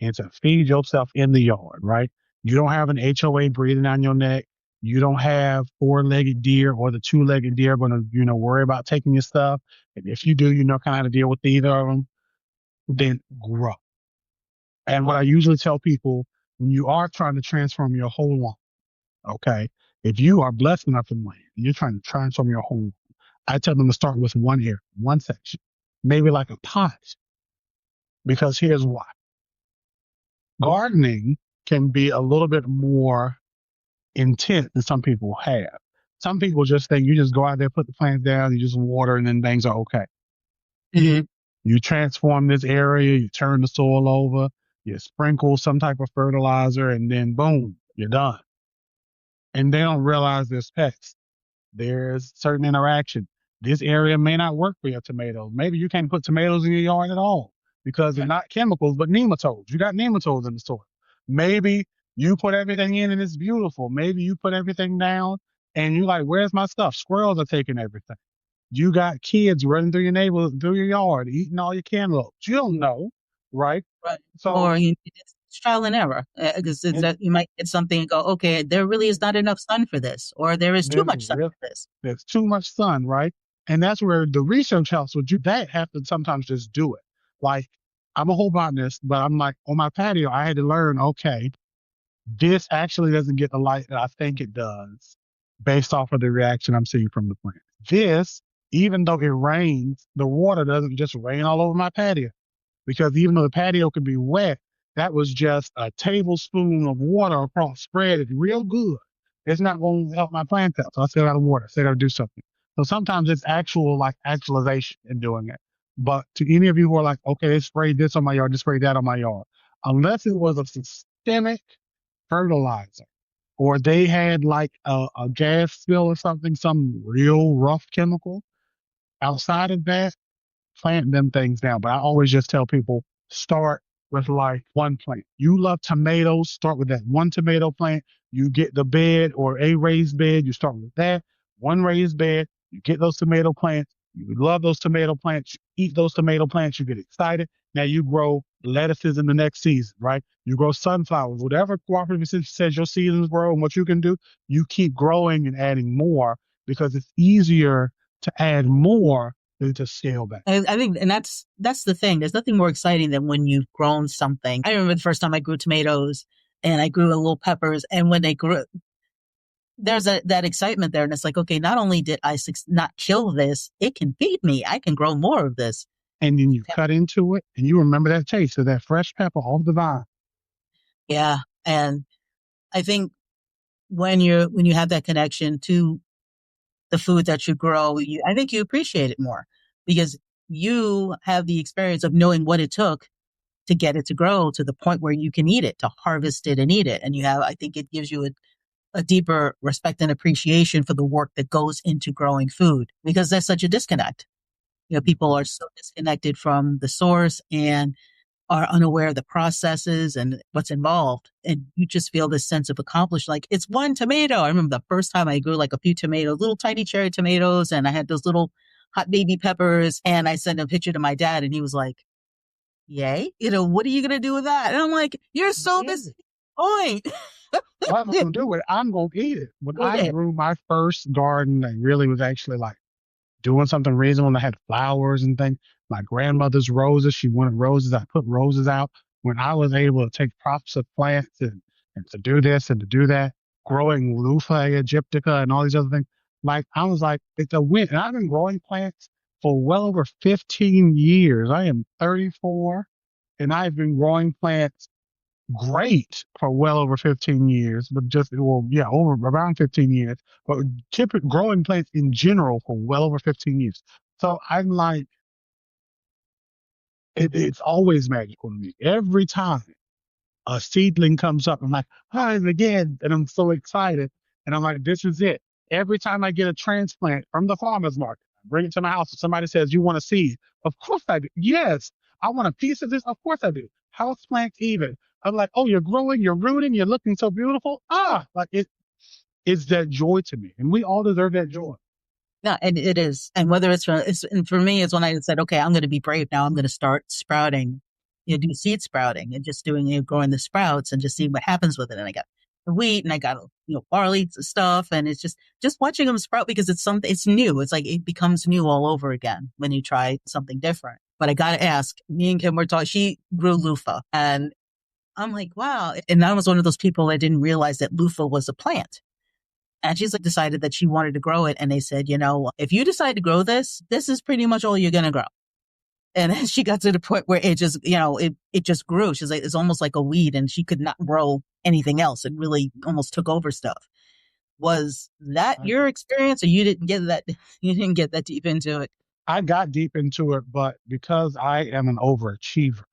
and to feed yourself in the yard, right? You don't have an HOA breathing down your neck. You don't have four-legged deer or the two-legged deer going to, worry about taking your stuff. And if you do, you know kind of how to deal with either of them, then grow. And what I usually tell people, when you are trying to transform your whole life, okay, if you are blessed enough in land and you're trying to transform your whole life, I tell them to start with one area, one section, maybe like a pot. Because here's why. Gardening can be a little bit more intense than some people have. Some people just think you just go out there, put the plants down, you just water, and then things are okay. Hmm. You transform this area, you turn the soil over, you sprinkle some type of fertilizer, and then boom, you're done. And they don't realize there's pests. There's certain interaction. This area may not work for your tomatoes. Maybe you can't put tomatoes in your yard at all because they're not chemicals, but nematodes. You got nematodes in the soil. Maybe you put everything in and it's beautiful. Maybe you put everything down and you're like, where's my stuff? Squirrels are taking everything. You got kids running through your neighborhood, through your yard, eating all your cantaloupes. You don't know, right? Right. So Or it's trial and error. Because it's it, that you might get something and go, okay, there really is not enough sun for this, or there is too there's much sun real, for this. there's too much sun, right? And that's where the research helps with you. That have to sometimes just do it. Like I'm a whole botanist, but I'm like on my patio, I had to learn, okay, this actually doesn't get the light that I think it does based off of the reaction I'm seeing from the plant. This, even though it rains, the water doesn't just rain all over my patio because even though the patio could be wet, that was just a tablespoon of water across, spread it real good. It's not going to help my plant out. So I still got to water, still got to do something. So sometimes it's actual like actualization in doing it. But to any of you who are like, okay, they sprayed this on my yard, they sprayed that on my yard, unless it was a systemic fertilizer or they had like a gas spill or something, some real rough chemical, outside of that, plant them things down. But I always just tell people start with like one plant. You love tomatoes, start with that one tomato plant. You get the bed or a raised bed, you start with that one raised bed. You get those tomato plants. You love those tomato plants. You eat those tomato plants. You get excited. Now you grow lettuces in the next season, right? You grow sunflowers. Whatever cooperative says your seasons grow and what you can do, you keep growing and adding more because it's easier to add more than to scale back. I think, and that's the thing. There's nothing more exciting than when you've grown something. I remember the first time I grew tomatoes, and I grew little peppers, and when they grew, there's that excitement there, and it's like, okay, not only did I not kill this, it can feed me. I can grow more of this. And then you cut into it and you remember that taste of that fresh pepper off the vine. Yeah, and I think when you have that connection to the food that you grow, I think you appreciate it more because you have the experience of knowing what it took to get it to grow to the point where you can eat it, to harvest it and eat it. And I think it gives you a deeper respect and appreciation for the work that goes into growing food because there's such a disconnect. People are so disconnected from the source and are unaware of the processes and what's involved. And you just feel this sense of accomplishment. Like it's one tomato. I remember the first time I grew like a few tomatoes, little tiny cherry tomatoes, and I had those little hot baby peppers. And I sent a picture to my dad and he was like, yay, what are you going to do with that? And I'm like, you're so busy. Point. What am I going to do with it? I'm going to eat it. When Eat I it. grew my first garden that really was actually like doing something reasonable and I had flowers and things, my grandmother's roses, she wanted roses. I put roses out. When I was able to take crops of plants and to do this and to do that, growing loofah aegyptica and all these other things, like I was like, it's a win. And I've been growing plants for well over 15 years. I am 34 and I've been growing plants great for well over 15 years, but well, yeah, over around 15 years, but typically growing plants in general for well over 15 years. So I'm like, it's always magical to me. Every time a seedling comes up, I'm like, hi again. And I'm so excited. And I'm like, this is it. Every time I get a transplant from the farmer's market, I bring it to my house. If somebody says, you want a seed? Of course I do. Yes. I want a piece of this. Of course I do. House plants even. I'm like, oh, you're growing, you're rooting, you're looking so beautiful. Like it's that joy to me. And we all deserve that joy. No, and it is. And whether and for me, it's when I said, okay, I'm going to be brave now. I'm going to start sprouting, do seed sprouting and just growing the sprouts and just seeing what happens with it. And I got the wheat and I got, barley stuff. And it's just watching them sprout because it's new. It's like it becomes new all over again when you try something different. But I got to ask, me and Kim were talking, she grew loofah and I'm like, wow. And I was one of those people that didn't realize that loofah was a plant. And she's like decided that she wanted to grow it. And they said, if you decide to grow this is pretty much all you're going to grow. And then she got to the point where it just, it just grew. She's like, it's almost like a weed and she could not grow anything else. It really almost took over stuff. Was that I, your experience, or you didn't get that? You didn't get that deep into it. I got deep into it, but because I am an overachiever,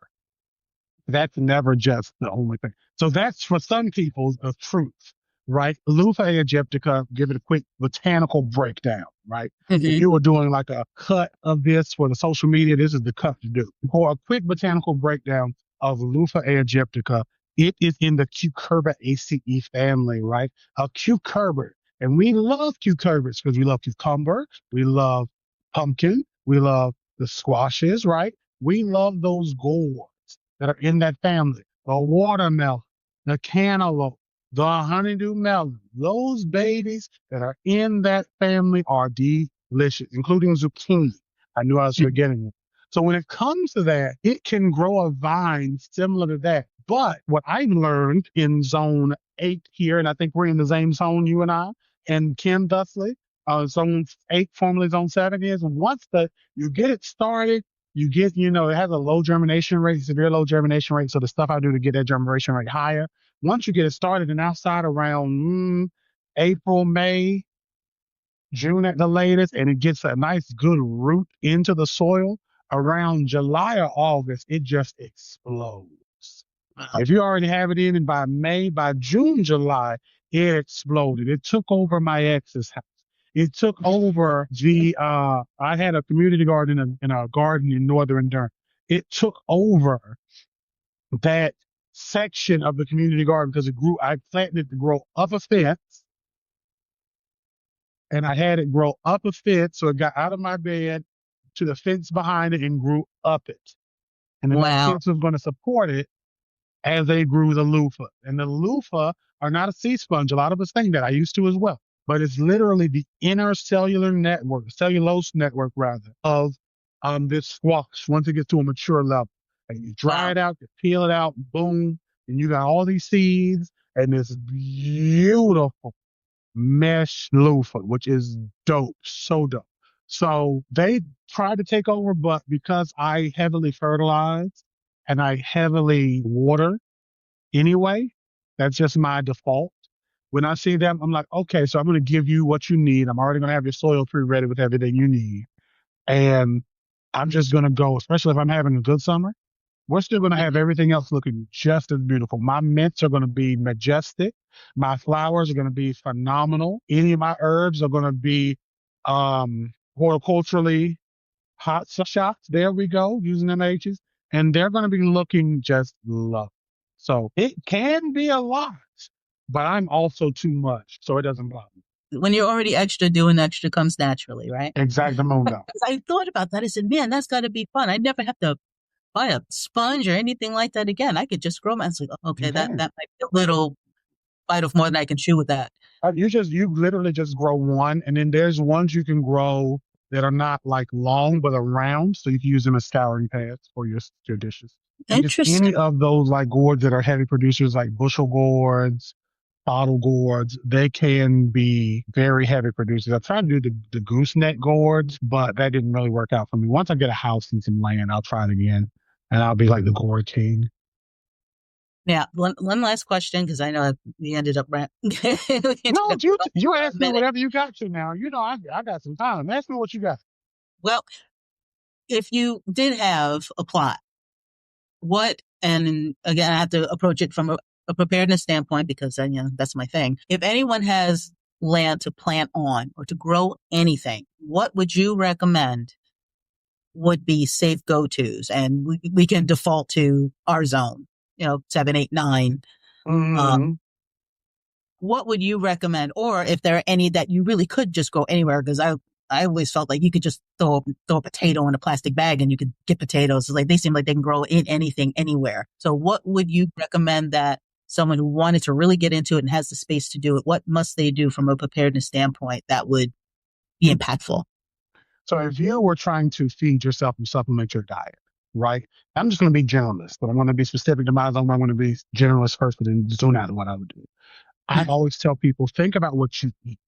that's never just the only thing. So that's for some people the truth, right? Lufa aegyptica, give it a quick botanical breakdown, right? If Hmm. you were doing like a cut of this for the social media, this is the cut to do. For a quick botanical breakdown of Lufa aegyptica, it is in the Cucurbiaceae family, right? A cucurber. And we love cucurbers because we love cucumber, we love pumpkin, we love the squashes, right? We love those gourds that are in that family. The watermelon, the cantaloupe, the honeydew melon. Those babies that are in that family are delicious, including zucchini. I knew I was forgetting it. So when it comes to that, it can grow a vine similar to that. But what I've learned in zone 8 here, and I think we're in the same zone, you and I, and Ken Thusly, zone 8, formerly zone 7, is once you get it started, you get, it has a low germination rate, severe low germination rate. So the stuff I do to get that germination rate higher, once you get it started and outside around April, May, June at the latest, and it gets a nice good root into the soil, around July or August, it just explodes. If you already have it in, and by May, by June, July, it exploded. It took over my ex's house. It took over I had a community garden in a garden in northern Durham. It took over that section of the community garden because I planted it to grow up a fence, and I had it grow up a fence. So it got out of my bed to the fence behind it and grew up it. And then that Wow. fence was going to support it as they grew the loofah. And the loofah are not a sea sponge. A lot of us think that. I used to as well. But it's literally the inner cellular network, cellulose network rather, of this squash once it gets to a mature level. And you dry Wow. it out, you peel it out, boom, and you got all these seeds and this beautiful mesh loofah, which is dope, so dope. So they tried to take over, but because I heavily fertilize and I heavily water anyway, that's just my default. When I see them, I'm like, okay, so I'm going to give you what you need. I'm already going to have your soil pre-ready with everything you need. And I'm just going to go, especially if I'm having a good summer. We're still going to have Mhm. everything else looking just as beautiful. My mints are going to be majestic. My flowers are going to be phenomenal. Any of my herbs are going to be horticulturally hot shots. There we go, using them H's. And they're going to be looking just lovely. So it can be a lot, but I'm also too much. So it doesn't bother me. When you're already extra, doing extra comes naturally, right? Exactamundo. 'Cause I thought about that. I said, man, that's got to be fun. I never have to buy a sponge or anything like that again. I could just grow my. I was like, You okay, that can. that might be a little bite of more than I can chew with that. You literally just grow one, and then there's ones you can grow that are not like long but are round, so you can use them as scouring pads for your dishes. And just Interesting. any of those like gourds that are heavy producers, like bushel gourds, bottle gourds, they can be very heavy producers. I tried to do the gooseneck gourds, but that didn't really work out for me. Once I get a house and some land, I'll try it again, and I'll be like the gourd king. Yeah. One last question because I know we ended up we ended No, up you for a ask me minute. whatever you got to now. I got some time. Ask me what you got. Well, if you did have a plot, what, and again, I have to approach it from a preparedness standpoint because that's my thing. If anyone has land to plant on or to grow anything, what would you recommend would be safe go-tos? And we can default to our zone, 7, 8, 9. Hmm. What would you recommend? Or if there are any that you really could just go anywhere, because I always felt like you could just throw a potato in a plastic bag and you could get potatoes. Like they seem like they can grow in anything anywhere. So what would you recommend that someone who wanted to really get into it and has the space to do it, what must they do from a preparedness standpoint that would be impactful? So if you were trying to feed yourself and supplement your diet, right? I'm just going to be generalist, but I'm going to be specific to my zone. I'm going to be generalist first, but then zone out of what I would do. I always tell people, think about what you eat.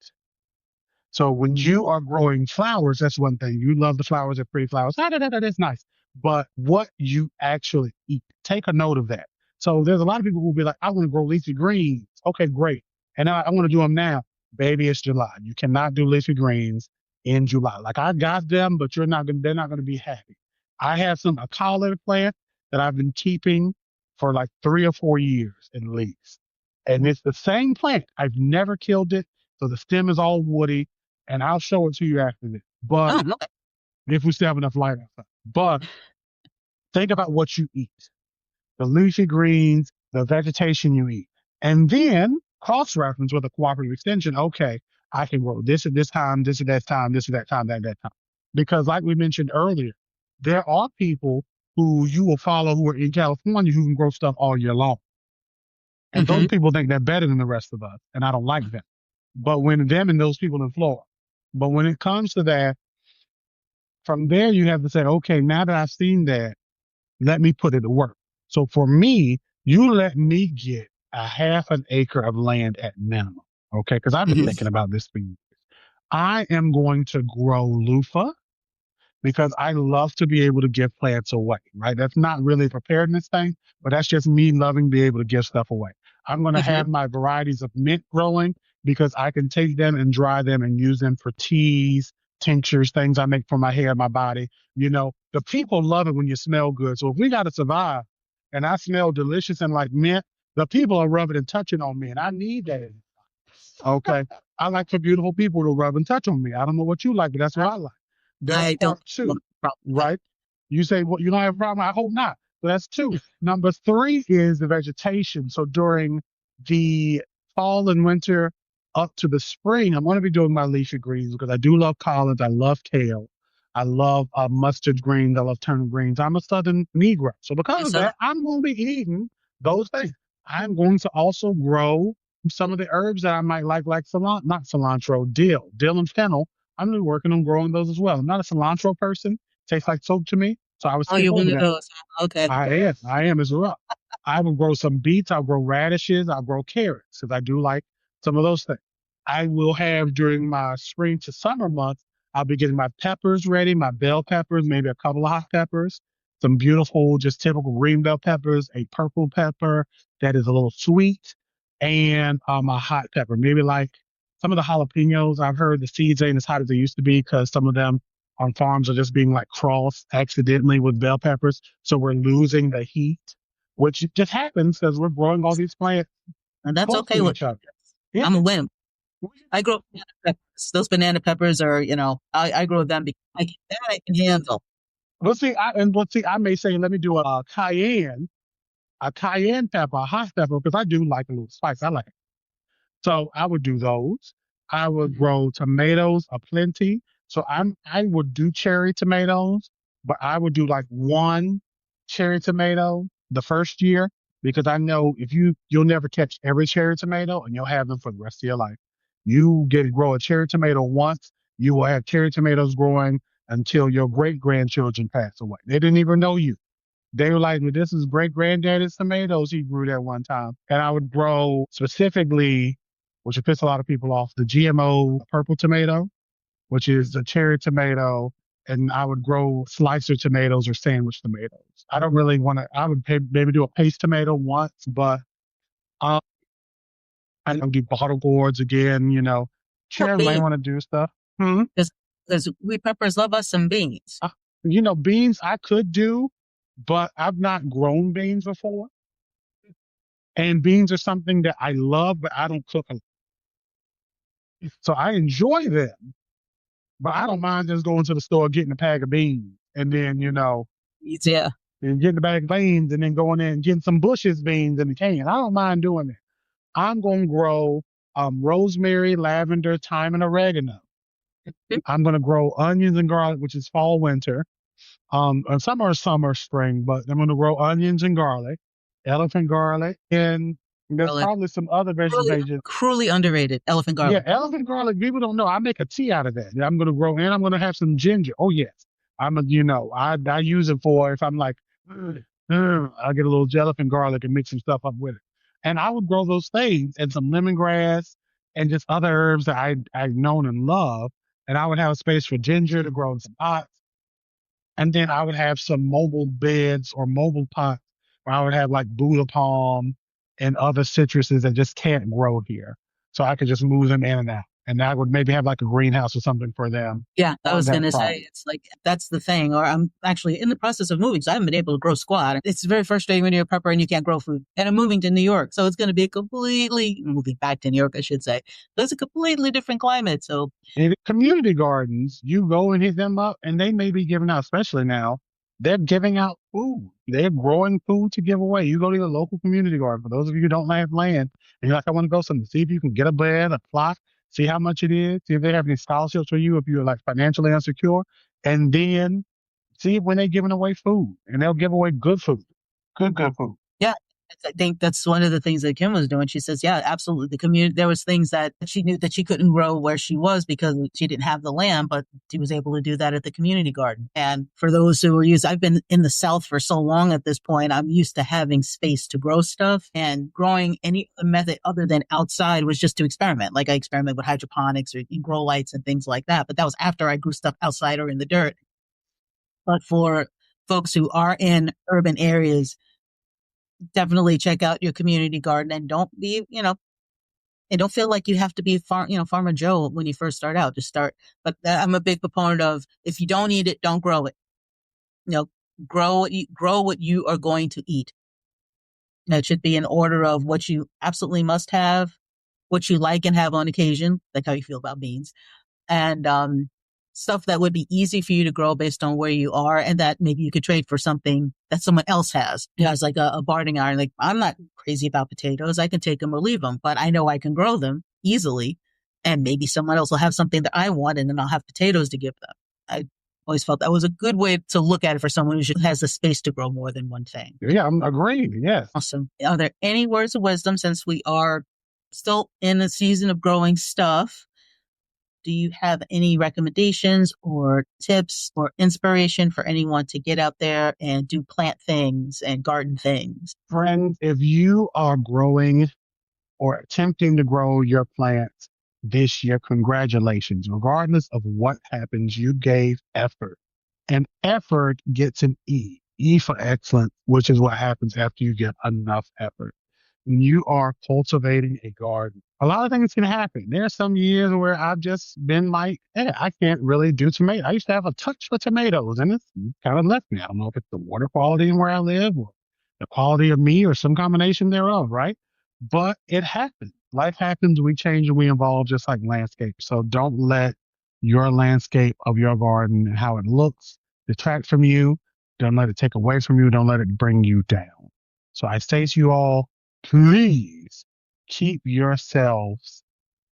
So when you are growing flowers, that's one thing. You love the flowers, they're pretty flowers. That's nice. But what you actually eat, take a note of that. So there's a lot of people who will be like, I want to grow leafy greens. Okay, great. And I want to do them now. baby, it's July. You cannot do leafy greens in July. Like I got them, but they're not gonna be happy. I have a collard plant that I've been keeping for like 3 or 4 years at least. And it's the same plant. I've never killed it. So the stem is all woody. And I'll show it to you after this. But Oh, okay. if we still have enough light outside. But think about what you eat, the leafy greens, the vegetation you eat. And then cross reference with a cooperative extension. Okay, I can grow this at this time, this at that time, this at that time, that at that time. Because like we mentioned earlier, there are people who you will follow who are in California who can grow stuff all year long. And those Hmm. people think they're better than the rest of us. And I don't like them. But when them and those people in Florida. But when it comes to that, from there you have to say, okay, now that I've seen that, let me put it to work. So for me, you let me get a half an acre of land at minimum. Okay. Cause I've been Hmm. thinking about this for years. I am going to grow loofah because I love to be able to give plants away, right? That's not really a preparedness thing, but that's just me loving to be able to give stuff away. I'm going to Hmm. have my varieties of mint growing because I can take them and dry them and use them for teas, tinctures, things I make for my hair, my body. The people love it when you smell good. So if we got to survive and I smell delicious and like mint, the people are rubbing and touching on me and I need that. Okay. I like for beautiful people to rub and touch on me. I don't know what you like, but that's what I like. That's I don't part have a two, problem with right? You say, well, you don't have a problem. I hope not. So that's two. Number three is the vegetation. So during the fall and winter up to the spring, I'm going to be doing my leafy greens because I do love collards. I love kale. I love mustard greens. I love turnip greens. I'm a Southern Negro. So because of it. that, I'm going to be eating those things. I'm going to also grow some of the herbs that I might like cilantro, not cilantro, dill and fennel. I'm really working on growing those as well. I'm not a cilantro person. Tastes like soap to me, so I would Oh, skip you're one over of that. those. Okay. I am as well. I will grow some beets. I'll grow radishes. I'll grow carrots because I do like some of those things. I will have during my spring to summer months, I'll be getting my peppers ready, my bell peppers, maybe a couple of hot peppers, some beautiful, just typical green bell peppers, a purple pepper that is a little sweet, and a hot pepper. Maybe like some of the jalapenos. I've heard the seeds ain't as hot as they used to be because some of them on farms are just being like crossed accidentally with bell peppers. So we're losing the heat, which just happens because we're growing all these plants And that's close okay to with each me. other. Yeah. I'm a wimp. I grow banana peppers. Those banana peppers are, I grow them because that I can handle. I may say, let me do a cayenne pepper, a hot pepper, because I do like a little spice. I like it. So I would do those. I would Mhm. grow tomatoes aplenty. So I would do cherry tomatoes, but I would do like one cherry tomato the first year because I know if you'll never catch every cherry tomato and you'll have them for the rest of your life. You get to grow a cherry tomato once, you will have cherry tomatoes growing until your great grandchildren pass away. They didn't even know you. They were like, well, this is great granddaddy's tomatoes he grew there one time. And I would grow specifically, which would piss a lot of people off, the GMO purple tomato, which is the cherry tomato. And I would grow slicer tomatoes or sandwich tomatoes. I don't really want to, I would maybe do a paste tomato once, but um, I don't do bottle gourds again, No cherries, I beans, want to do stuff. Hmm. because we peppers love us some beans. Uh, beans I could do, but I've not grown beans before. And beans are something that I love, but I don't cook. So I enjoy them, but I don't mind just going to the store, getting a bag of beans, and then, Yeah, and getting a bag of beans and then going in and getting some Bush's beans in the can. I don't mind doing that. I'm going to grow rosemary, lavender, thyme, and oregano. I'm going to grow onions and garlic, which is fall, winter. And some are summer, spring, but I'm going to grow onions and garlic, elephant garlic, and there's garlic. probably some other Cruelly, vegetables. cruelly underrated. Elephant Yeah, garlic. elephant garlic. People don't know. I make a tea out of that. I'm gonna grow, and I'm gonna have some ginger. Oh yes, I use it for if I'm like, I get a little elephant garlic and mix some stuff up with it, and I would grow those things and some lemongrass and just other herbs that I've known and love, and I would have a space for ginger to grow in some pots, and then I would have some mobile beds or mobile pots where I would have like Buddha palm and other citruses that just can't grow here. so I could just move them in and out. And I would maybe have like a greenhouse or something for them Yeah, I on was going that to say, property. it's like, that's the thing. Or I'm actually in the process of moving, so I haven't been able to grow squat. It's very frustrating when you're a prepper and you can't grow food. And I'm moving to New York, so it's going to be a completely, moving back to New York, I should say. But it's a completely different climate. So, In community gardens, you go and hit them up, and they may be giving out, especially now, they're giving out food. They're growing food to give away. You go to your local community garden. For those of you who don't have land, and you're like, I want to go something, see if you can get a bed, a plot, see how much it is, see if they have any scholarships for you if you're like financially insecure, and then see when they're giving away food, and they'll give away good food, good food. yeah, I think that's one of the things that Kim was doing. She says, yeah, absolutely. The community, there was things that she knew that she couldn't grow where she was because she didn't have the land, but she was able to do that at the community garden. And for those who are used, I've been in the South for so long at this point, I'm used to having space to grow stuff, and growing any method other than outside was just to experiment. Like I experimented with hydroponics or in grow lights and things like that. But that was after I grew stuff outside or in the dirt. But for folks who are in urban areas, definitely check out your community garden, and don't be, and don't feel like you have to be Farmer Joe when you first start out. Just start. But I'm a big proponent of, if you don't eat it, don't grow it. You know, grow what you are going to eat. It should be in order of what you absolutely must have, what you like and have on occasion, like how you feel about beans, and stuff that would be easy for you to grow based on where you are, and that maybe you could trade for something that someone else has. Yeah, it's like a bartering iron. Like, I'm not crazy about potatoes. I can take them or leave them, but I know I can grow them easily, and maybe someone else will have something that I want, and then I'll have potatoes to give them. I always felt that was a good way to look at it for someone who has the space to grow more than one thing. Yeah, I'm agreed. Yes. Awesome. Are there any words of wisdom, since we are still in the season of growing stuff? Do you have any recommendations or tips or inspiration for anyone to get out there and do plant things and garden things? Friends, if you are growing or attempting to grow your plants this year, congratulations. Regardless of what happens, you gave effort. And effort gets an E. E for excellence, which is what happens after you give enough effort. When you are cultivating a garden, a lot of things can happen. There are some years where I've just been like, hey, I can't really do tomatoes. I used to have a touch for tomatoes, and it's kind of left me. I don't know if it's the water quality in where I live or the quality of me or some combination thereof, right? But it happens. Life happens. We change and we evolve just like landscape. So don't let your landscape of your garden and how it looks detract from you. Don't let it take away from you. Don't let it bring you down. So I say to you all, please keep yourselves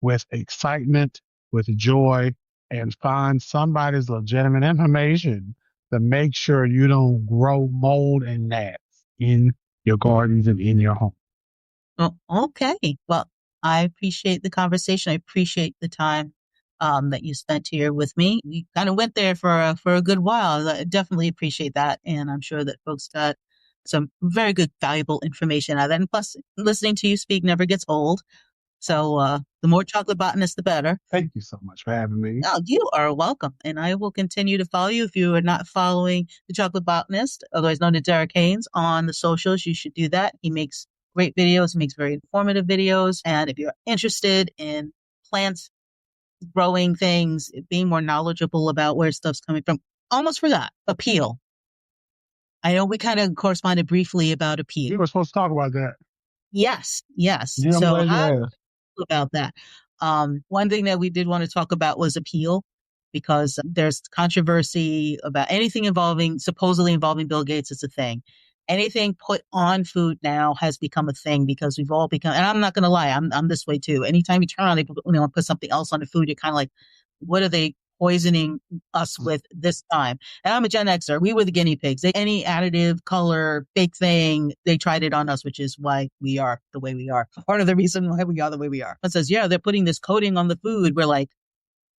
with excitement, with joy, and find somebody's legitimate information to make sure you don't grow mold and gnats in your gardens and in your home. Oh, okay. Well, I appreciate the conversation. I appreciate the time that you spent here with me. We kind of went there for a good while. I definitely appreciate that, and I'm sure that folks got some very good, valuable information out of that. And plus, listening to you speak never gets old. So the more chocolate botanists, the better. Thank you so much for having me. Oh, you are welcome. And I will continue to follow you. If you are not following the Chocolate Botanist, otherwise known as Derek Haynes, on the socials, you should do that. He makes great videos. He makes very informative videos. And if you're interested in plants, growing things, being more knowledgeable about where stuff's coming from, almost forgot, Apeel. I know we kind of corresponded briefly about We Apeel. were supposed to talk about that. Yes, yes. Yeah, I'm So glad you asked. about that. One thing that we did want to talk about was Apeel, because there's controversy about anything supposedly involving Bill Gates is a thing. Anything put on food now has become a thing because we've all become, and I'm not going to lie, I'm this way too. Anytime you turn on, they put something else on the food, you're kind of like, what are they poisoning us with this time? And I'm a Gen Xer. We were the guinea pigs. Any additive, color, fake thing, they tried it on us, which is why we are the way we are. Part of the reason why we are the way we are. It says, yeah, they're putting this coating on the food. We're like,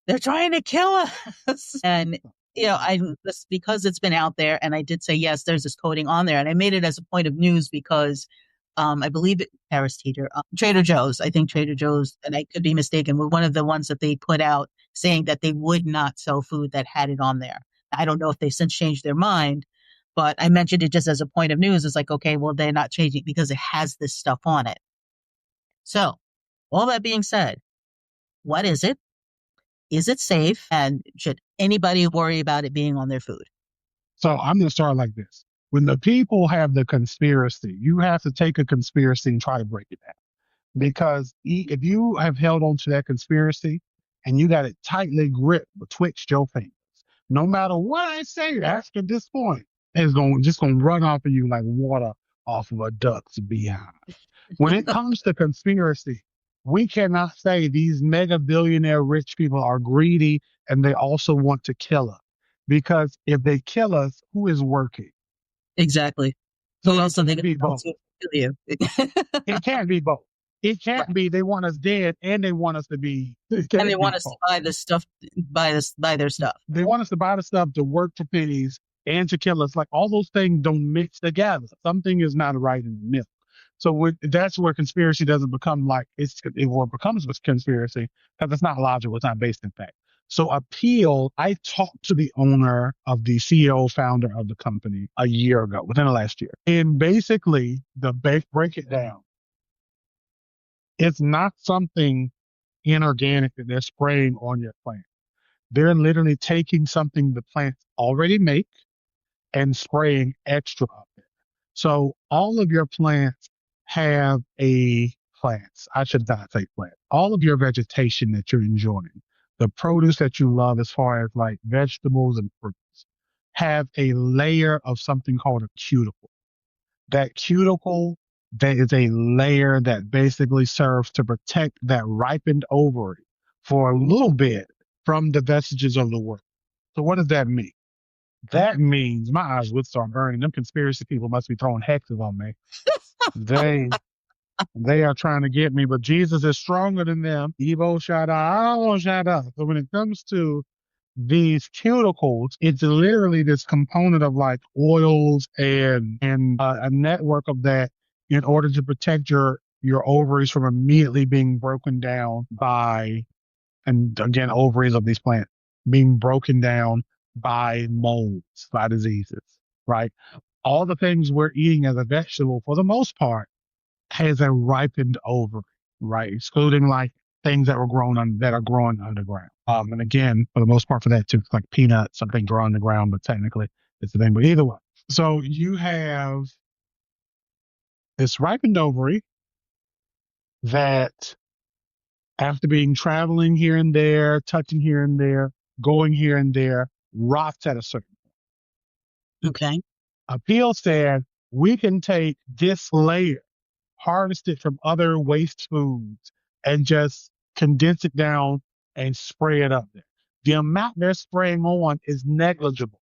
they're trying to kill us. And, I just because it's been out there, and I did say, yes, there's this coating on there. And I made it as a point of news because I believe it, Paris Teeter, Trader Joe's, I think Trader Joe's, and I could be mistaken, were one of the ones that they put out saying that they would not sell food that had it on there. I don't know if they've since changed their mind, but I mentioned it just as a point of news. It's like, okay, well, they're not changing it because it has this stuff on it. So all that being said, what is it? Is it safe? And should anybody worry about it being on their food? So I'm going to start like this. When the people have the conspiracy, you have to take a conspiracy and try to break it down. Because if you have held on to that conspiracy and you got it tightly gripped betwixt your fingers, no matter what I say after this point, it's going to run off of you like water off of a duck's behind. When it comes to conspiracy, we cannot say these mega billionaire rich people are greedy and they also want to kill us. Because if they kill us, who is working? Exactly. So Who it else are they can't going be to both. kill you? It can't be both. It Right. can't be they want us dead and they want us to be. It And they can't be want us to both. buy this stuff, buy their stuff. They want us to buy the stuff to work for pennies and to kill us. Like all those things don't mix together. Something is not right in the middle. So that's where conspiracy doesn't become like it becomes a conspiracy because it's not logical. It's not based in fact. So Apeel, I talked to the owner of the CEO founder of the company a year ago, within the last year. And basically the break it down. It's not something inorganic that they're spraying on your plant. They're literally taking something the plants already make and spraying extra of it. So all of your plants have plants. I should not say plant. All of your vegetation that you're enjoying, the produce that you love as far as like vegetables and fruits, have a layer of something called a cuticle. That cuticle, that is a layer that basically serves to protect that ripened ovary for a little bit from the vestiges of the world. So what does that mean? That means my eyes would start burning. Them conspiracy people must be throwing hexes on me. They they are trying to get me, but Jesus is stronger than them. Evo shut up, shut up. So when it comes to these cuticles, it's literally this component of like oils and a network of that in order to protect your ovaries from immediately being broken down by, and again, ovaries of these plants being broken down by molds, by diseases, right? All the things we're eating as a vegetable, for the most part, has a ripened ovary, right? Excluding like things that were that are growing underground. And again, for the most part, for that too, like peanuts, something growing underground, but technically it's the thing. But either way, so you have this ripened ovary that, after being traveling here and there, touching here and there, going here and there, rots at a certain Okay. Apeel said we can take this layer, harvest it from other waste foods, and just condense it down and spray it up there. The amount they're spraying on is negligible.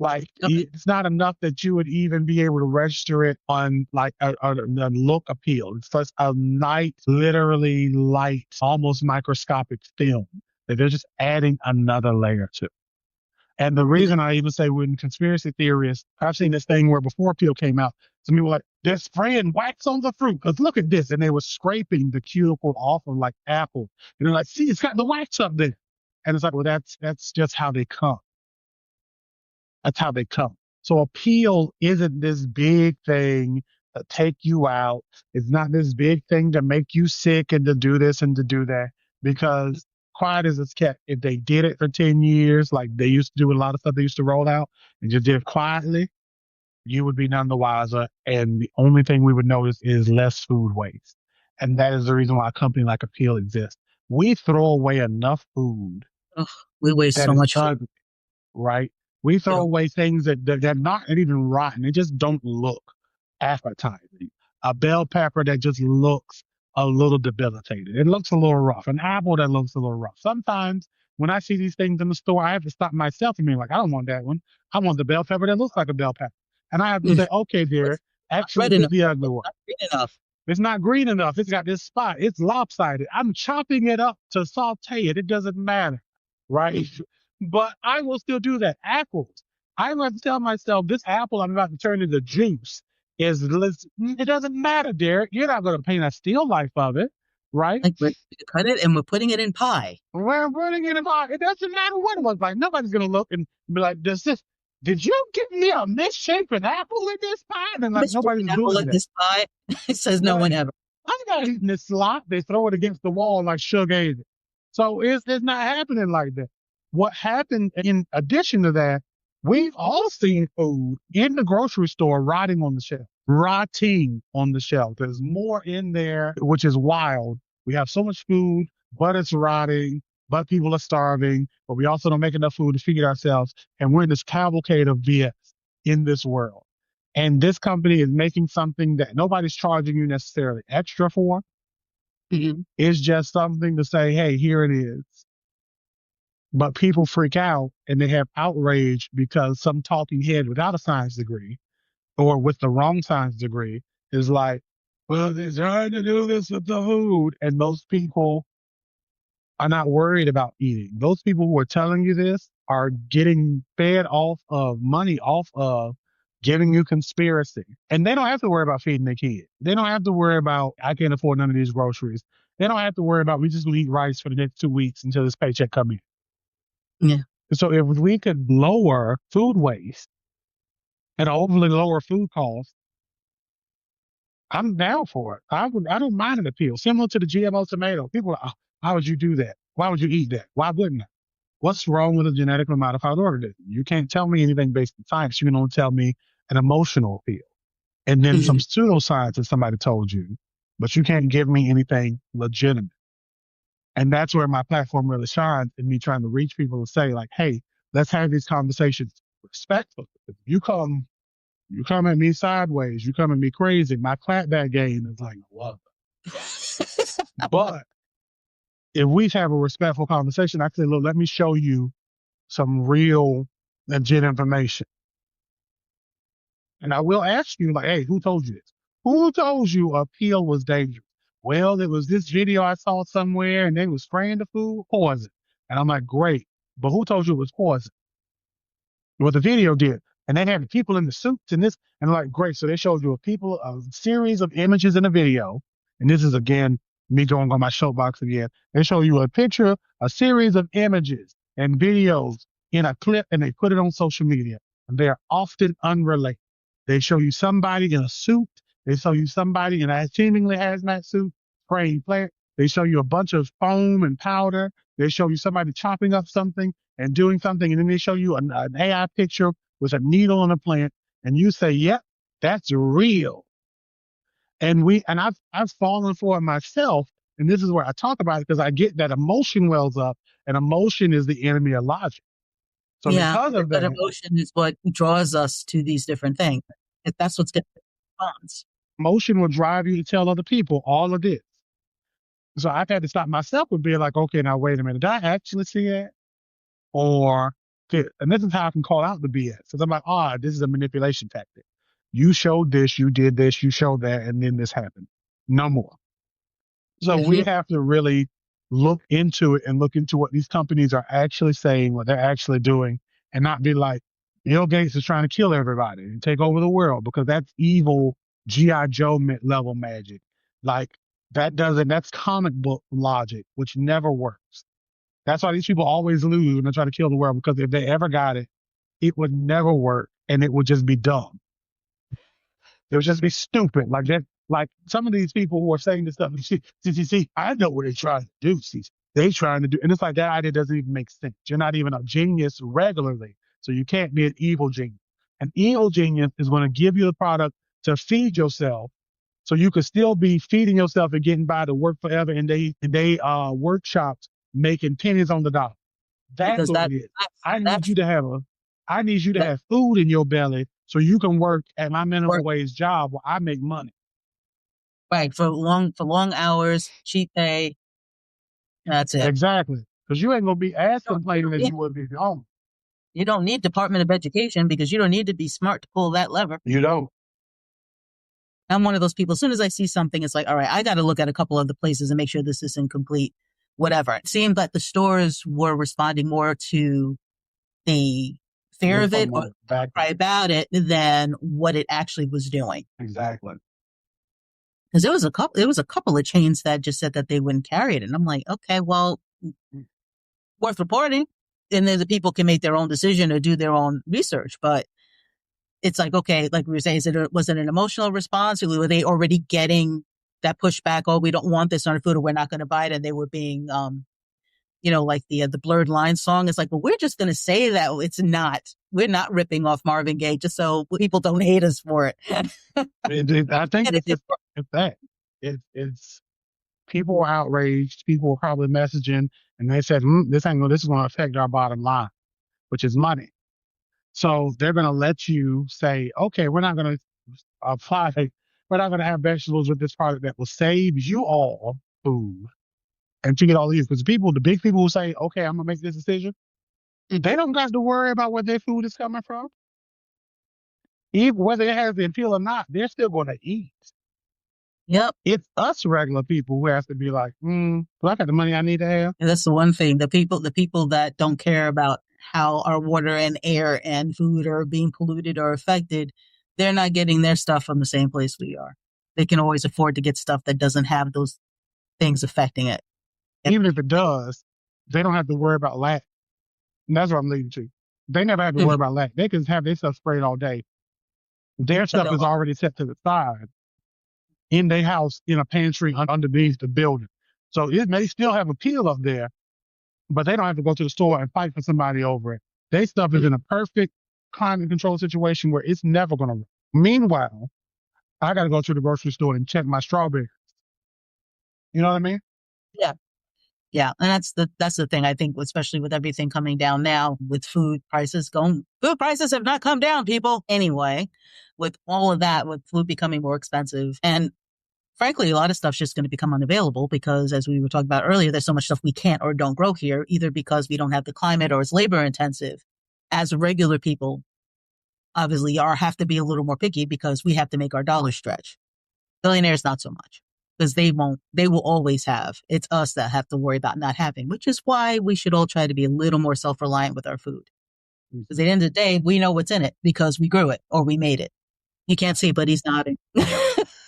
Like Okay. it's not enough that you would even be able to register it on like a look Apeel. It's just a light, literally light, almost microscopic film that they're just adding another layer to. And the reason I even say when conspiracy theorists, I've seen this thing where before Peel came out, some people were like, they're spraying wax on the fruit. Because look at this. And they were scraping the cuticle off of like apple. And they're like, see, it's got the wax up there. And it's like, well, that's just how they come. That's how they come. So Apeel isn't this big thing to take you out. It's not this big thing to make you sick and to do this and to do that. Because quiet as it's kept, if they did it for 10 years, like they used to do a lot of stuff they used to roll out and just did it quietly, you would be none the wiser. And the only thing we would notice is less food waste. And that is the reason why a company like Apeel exists. We throw away enough food Oh, we waste that so is much food. ugly, right? We throw Too. away things that are not even rotten. They just don't look appetizing. A bell pepper that just looks a little debilitated. It looks a little rough. An apple that looks a little rough. Sometimes when I see these things in the store, I have to stop myself and be like, I don't want that one. I want the bell pepper that looks like a bell pepper. And I have to say, okay, dear, It's not actually red get enough. the ugly It's one. not green enough. It's not green enough. It's got this spot. It's lopsided. I'm chopping it up to saute it. It doesn't matter, right? But I will still do that. Apples. I have to tell myself this apple I'm about to turn into juice it doesn't matter, Derek. You're not going to paint a still life of it, right? Like we're cut it and we're putting it in pie. We're putting it in our, it doesn't matter what it looks like. Nobody's going to look and be like, did you give me a misshapen apple in this pie? And like, Miss nobody's apple doing in that. this pie. It says no Right. one ever. I'm not eating this slop. They throw it against the wall like Suge ate it. So it's not happening like that. What happened in addition to that, we've all seen food in the grocery store rotting on the shelf. There's more in there, which is wild. We have so much food, but it's rotting, but people are starving, but we also don't make enough food to feed ourselves. And we're in this cavalcade of BS in this world. And this company is making something that nobody's charging you necessarily extra for. Mm-hmm. It's just something to say, hey, here it is. But people freak out and they have outrage because some talking head without a science degree or with the wrong science degree is like, well, they're trying to do this with the food. And those people are not worried about eating. Those people who are telling you this are getting fed off of money, off of giving you conspiracy. And they don't have to worry about feeding their kids. They don't have to worry about, I can't afford none of these groceries. They don't have to worry about, we just eat rice for the next 2 weeks until this paycheck comes in. Yeah. So if we could lower food waste and overly lower food costs, I'm down for it. I don't mind an appeal. Similar to the GMO tomato. People are, oh, why would you do that? Why would you eat that? Why wouldn't I? What's wrong with a genetically modified organism? You can't tell me anything based on science. You can only tell me an emotional appeal. And then some Mm-hmm. pseudoscience that somebody told you, but you can't give me anything legitimate. And that's where my platform really shines in me trying to reach people and say, like, hey, let's have these conversations respectfully. If you come at me sideways, you come at me crazy, my clapback game is like, what? But if we have a respectful conversation, I say, look, let me show you some real legit information. And I will ask you, like, hey, who told you this? Who told you Apeel was dangerous? Well, there was this video I saw somewhere and they was spraying the food poison. And I'm like, great. But who told you it was poison? Well, the video did. And they had the people in the suits and this, and like, great. So they showed you a series of images in a video. And this is again, me going on my soapbox again. They show you a picture, a series of images and videos in a clip, and they put it on social media. And they're often unrelated. They show you somebody in a suit. They show you somebody in a seemingly hazmat suit spraying plant. They show you a bunch of foam and powder. They show you somebody chopping up something and doing something, and then they show you an AI picture with a needle on a plant, and you say, "Yep, that's real." And I've fallen for it myself, and this is where I talk about it because I get that emotion wells up, and emotion is the enemy of logic. So Yeah. because of That that, emotion is what draws us to these different things. That's what's getting the response. emotion will drive you to tell other people all of this. So I've had to stop myself with being like, okay, now wait a minute, did I actually see that? Or, and this is how I can call out the BS. Because I'm like, this is a manipulation tactic. You showed this, you did this, you showed that, and then this happened. No more. So we Mm-hmm. have to really look into it and look into what these companies are actually saying, what they're actually doing, and not be like, Bill Gates is trying to kill everybody and take over the world because that's evil G.I. Joe level magic. Like that's comic book logic, which never works. That's why these people always lose when they try to kill the world, because if they ever got it, it would never work and it would just be dumb. It would just be stupid. Like that, like some of these people who are saying this stuff, see, I know what they're trying to do. See, they trying to do, and it's like that idea doesn't even make sense. You're not even a genius regularly, so you can't be an evil genius. An evil genius is going to give you the product to feed yourself, so you could still be feeding yourself and getting by to work forever. And they workshops making pennies on the dollar. That's Because what it is. I need that's you to have I need you to that have food in your belly so you can work at my minimum work wage job where I make money. right for long hours, cheap pay. That's it. Exactly. Because you ain't gonna be as You complaining don't as need you would be if you're home. you don't need Department of Education because you don't need to be smart to pull that lever. You don't. I'm one of those people. As soon as I see something, it's like, all right, I got to look at a couple of the places and make sure this is incomplete. Whatever. It seemed that the stores were responding more to the fear They of it come or back. cry about it than what it actually was doing. Exactly. Because there was a couple of chains that just said that they wouldn't carry it, and I'm like, okay, well, worth reporting, and then the people can make their own decision or do their own research. But it's like, okay, like we were saying, was it an emotional response, or were they already getting that pushback, oh, we don't want this on our food or we're not going to buy it. And they were being, like the Blurred Line song. It's like, well, we're just going to say that it's not. We're not ripping off Marvin Gaye just so people don't hate us for it. I think And it's just it's that. It's people were outraged. People were probably messaging, and they said, "This ain't this is going to affect our bottom line, which is money." So they're going to let you say, "Okay, we're not going to apply. We're not going to have vegetables with this product that will save you all food and to get all these." Because the big people who say, "Okay, I'm going to make this decision," they don't got to worry about where their food is coming from. Even whether it has the appeal or not, they're still going to eat. Yep. It's us regular people who have to be like, do I got the money I need to have? And that's the one thing. The people that don't care about how our water and air and food are being polluted or affected, they're not getting their stuff from the same place we are. They can always afford to get stuff that doesn't have those things affecting it. Even if it does, they don't have to worry about lack. And that's what I'm leading to. They never have to worry about lack. They can have their stuff sprayed all day. Their stuff is already set to the side in their house, in a pantry underneath the building. So it may still have appeal up there, but they don't have to go to the store and fight for somebody over it. Their stuff is in a perfect climate control situation where it's never going to work. Meanwhile, I got to go to the grocery store and check my strawberries. You know what I mean? Yeah. Yeah. And that's the thing. I think, especially with everything coming down now, with food prices have not come down, people. Anyway, with all of that, with food becoming more expensive, and frankly, a lot of stuff's just going to become unavailable because, as we were talking about earlier, there's so much stuff we can't or don't grow here, either because we don't have the climate or it's labor intensive. As regular people, obviously, have to be a little more picky because we have to make our dollars stretch. Billionaires, not so much, because they will always have. It's us that have to worry about not having, which is why we should all try to be a little more self-reliant with our food. Because at the end of the day, we know what's in it because we grew it or we made it. You can't see, but he's nodding.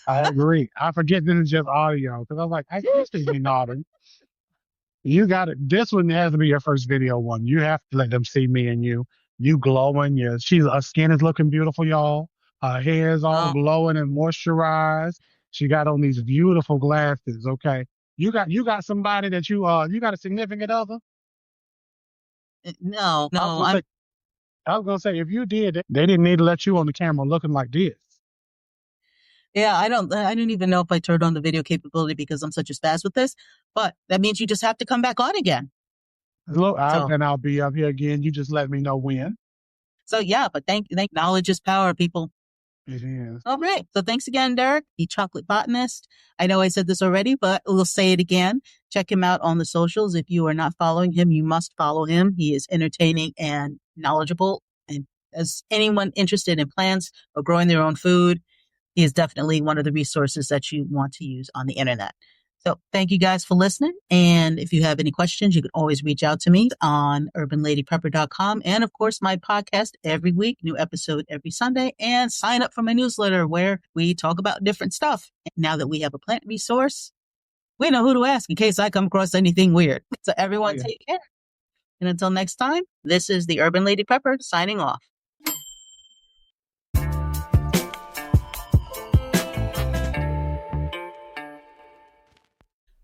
I agree. I forget this is just audio because I was like, I used to be nodding. You got it. This one has to be your first video one. You have to let them see me and you. You glowing. Her skin is looking beautiful, y'all. Her hair is all glowing and moisturized. She got on these beautiful glasses. Okay. You got somebody that you got a significant other? No. I was gonna say if you did, they didn't need to let you on the camera looking like this. Yeah, I don't even know if I turned on the video capability because I'm such a spaz with this, but that means you just have to come back on again. Look, and I'll be up here again. You just let me know when. So yeah, but thank knowledge is power, people. It is. All right. So thanks again, Derek, the Chocolate Botanist. I know I said this already, but we'll say it again. Check him out on the socials. If you are not following him, you must follow him. He is entertaining and knowledgeable. And as anyone interested in plants or growing their own food, he is definitely one of the resources that you want to use on the internet. So thank you guys for listening. And if you have any questions, you can always reach out to me on urbanladyprepper.com. And of course, my podcast every week, new episode every Sunday, and sign up for my newsletter where we talk about different stuff. Now that we have a plant resource, we know who to ask in case I come across anything weird. So everyone take care. And until next time, this is the Urban Lady Prepper signing off.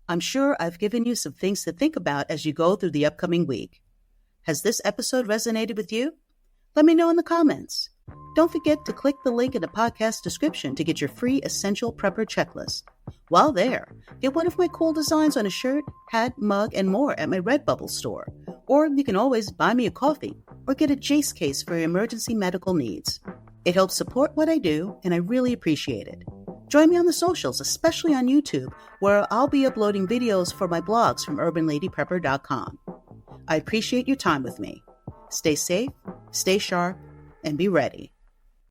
I'm sure I've given you some things to think about as you go through the upcoming week. Has this episode resonated with you? Let me know in the comments. Don't forget to click the link in the podcast description to get your free Essential Prepper checklist. While there, get one of my cool designs on a shirt, hat, mug, and more at my Redbubble store. Or you can always buy me a coffee or get a Jace case for your emergency medical needs. It helps support what I do, and I really appreciate it. Join me on the socials, especially on YouTube, where I'll be uploading videos for my blogs from urbanladyprepper.com. I appreciate your time with me. Stay safe, stay sharp, and be ready.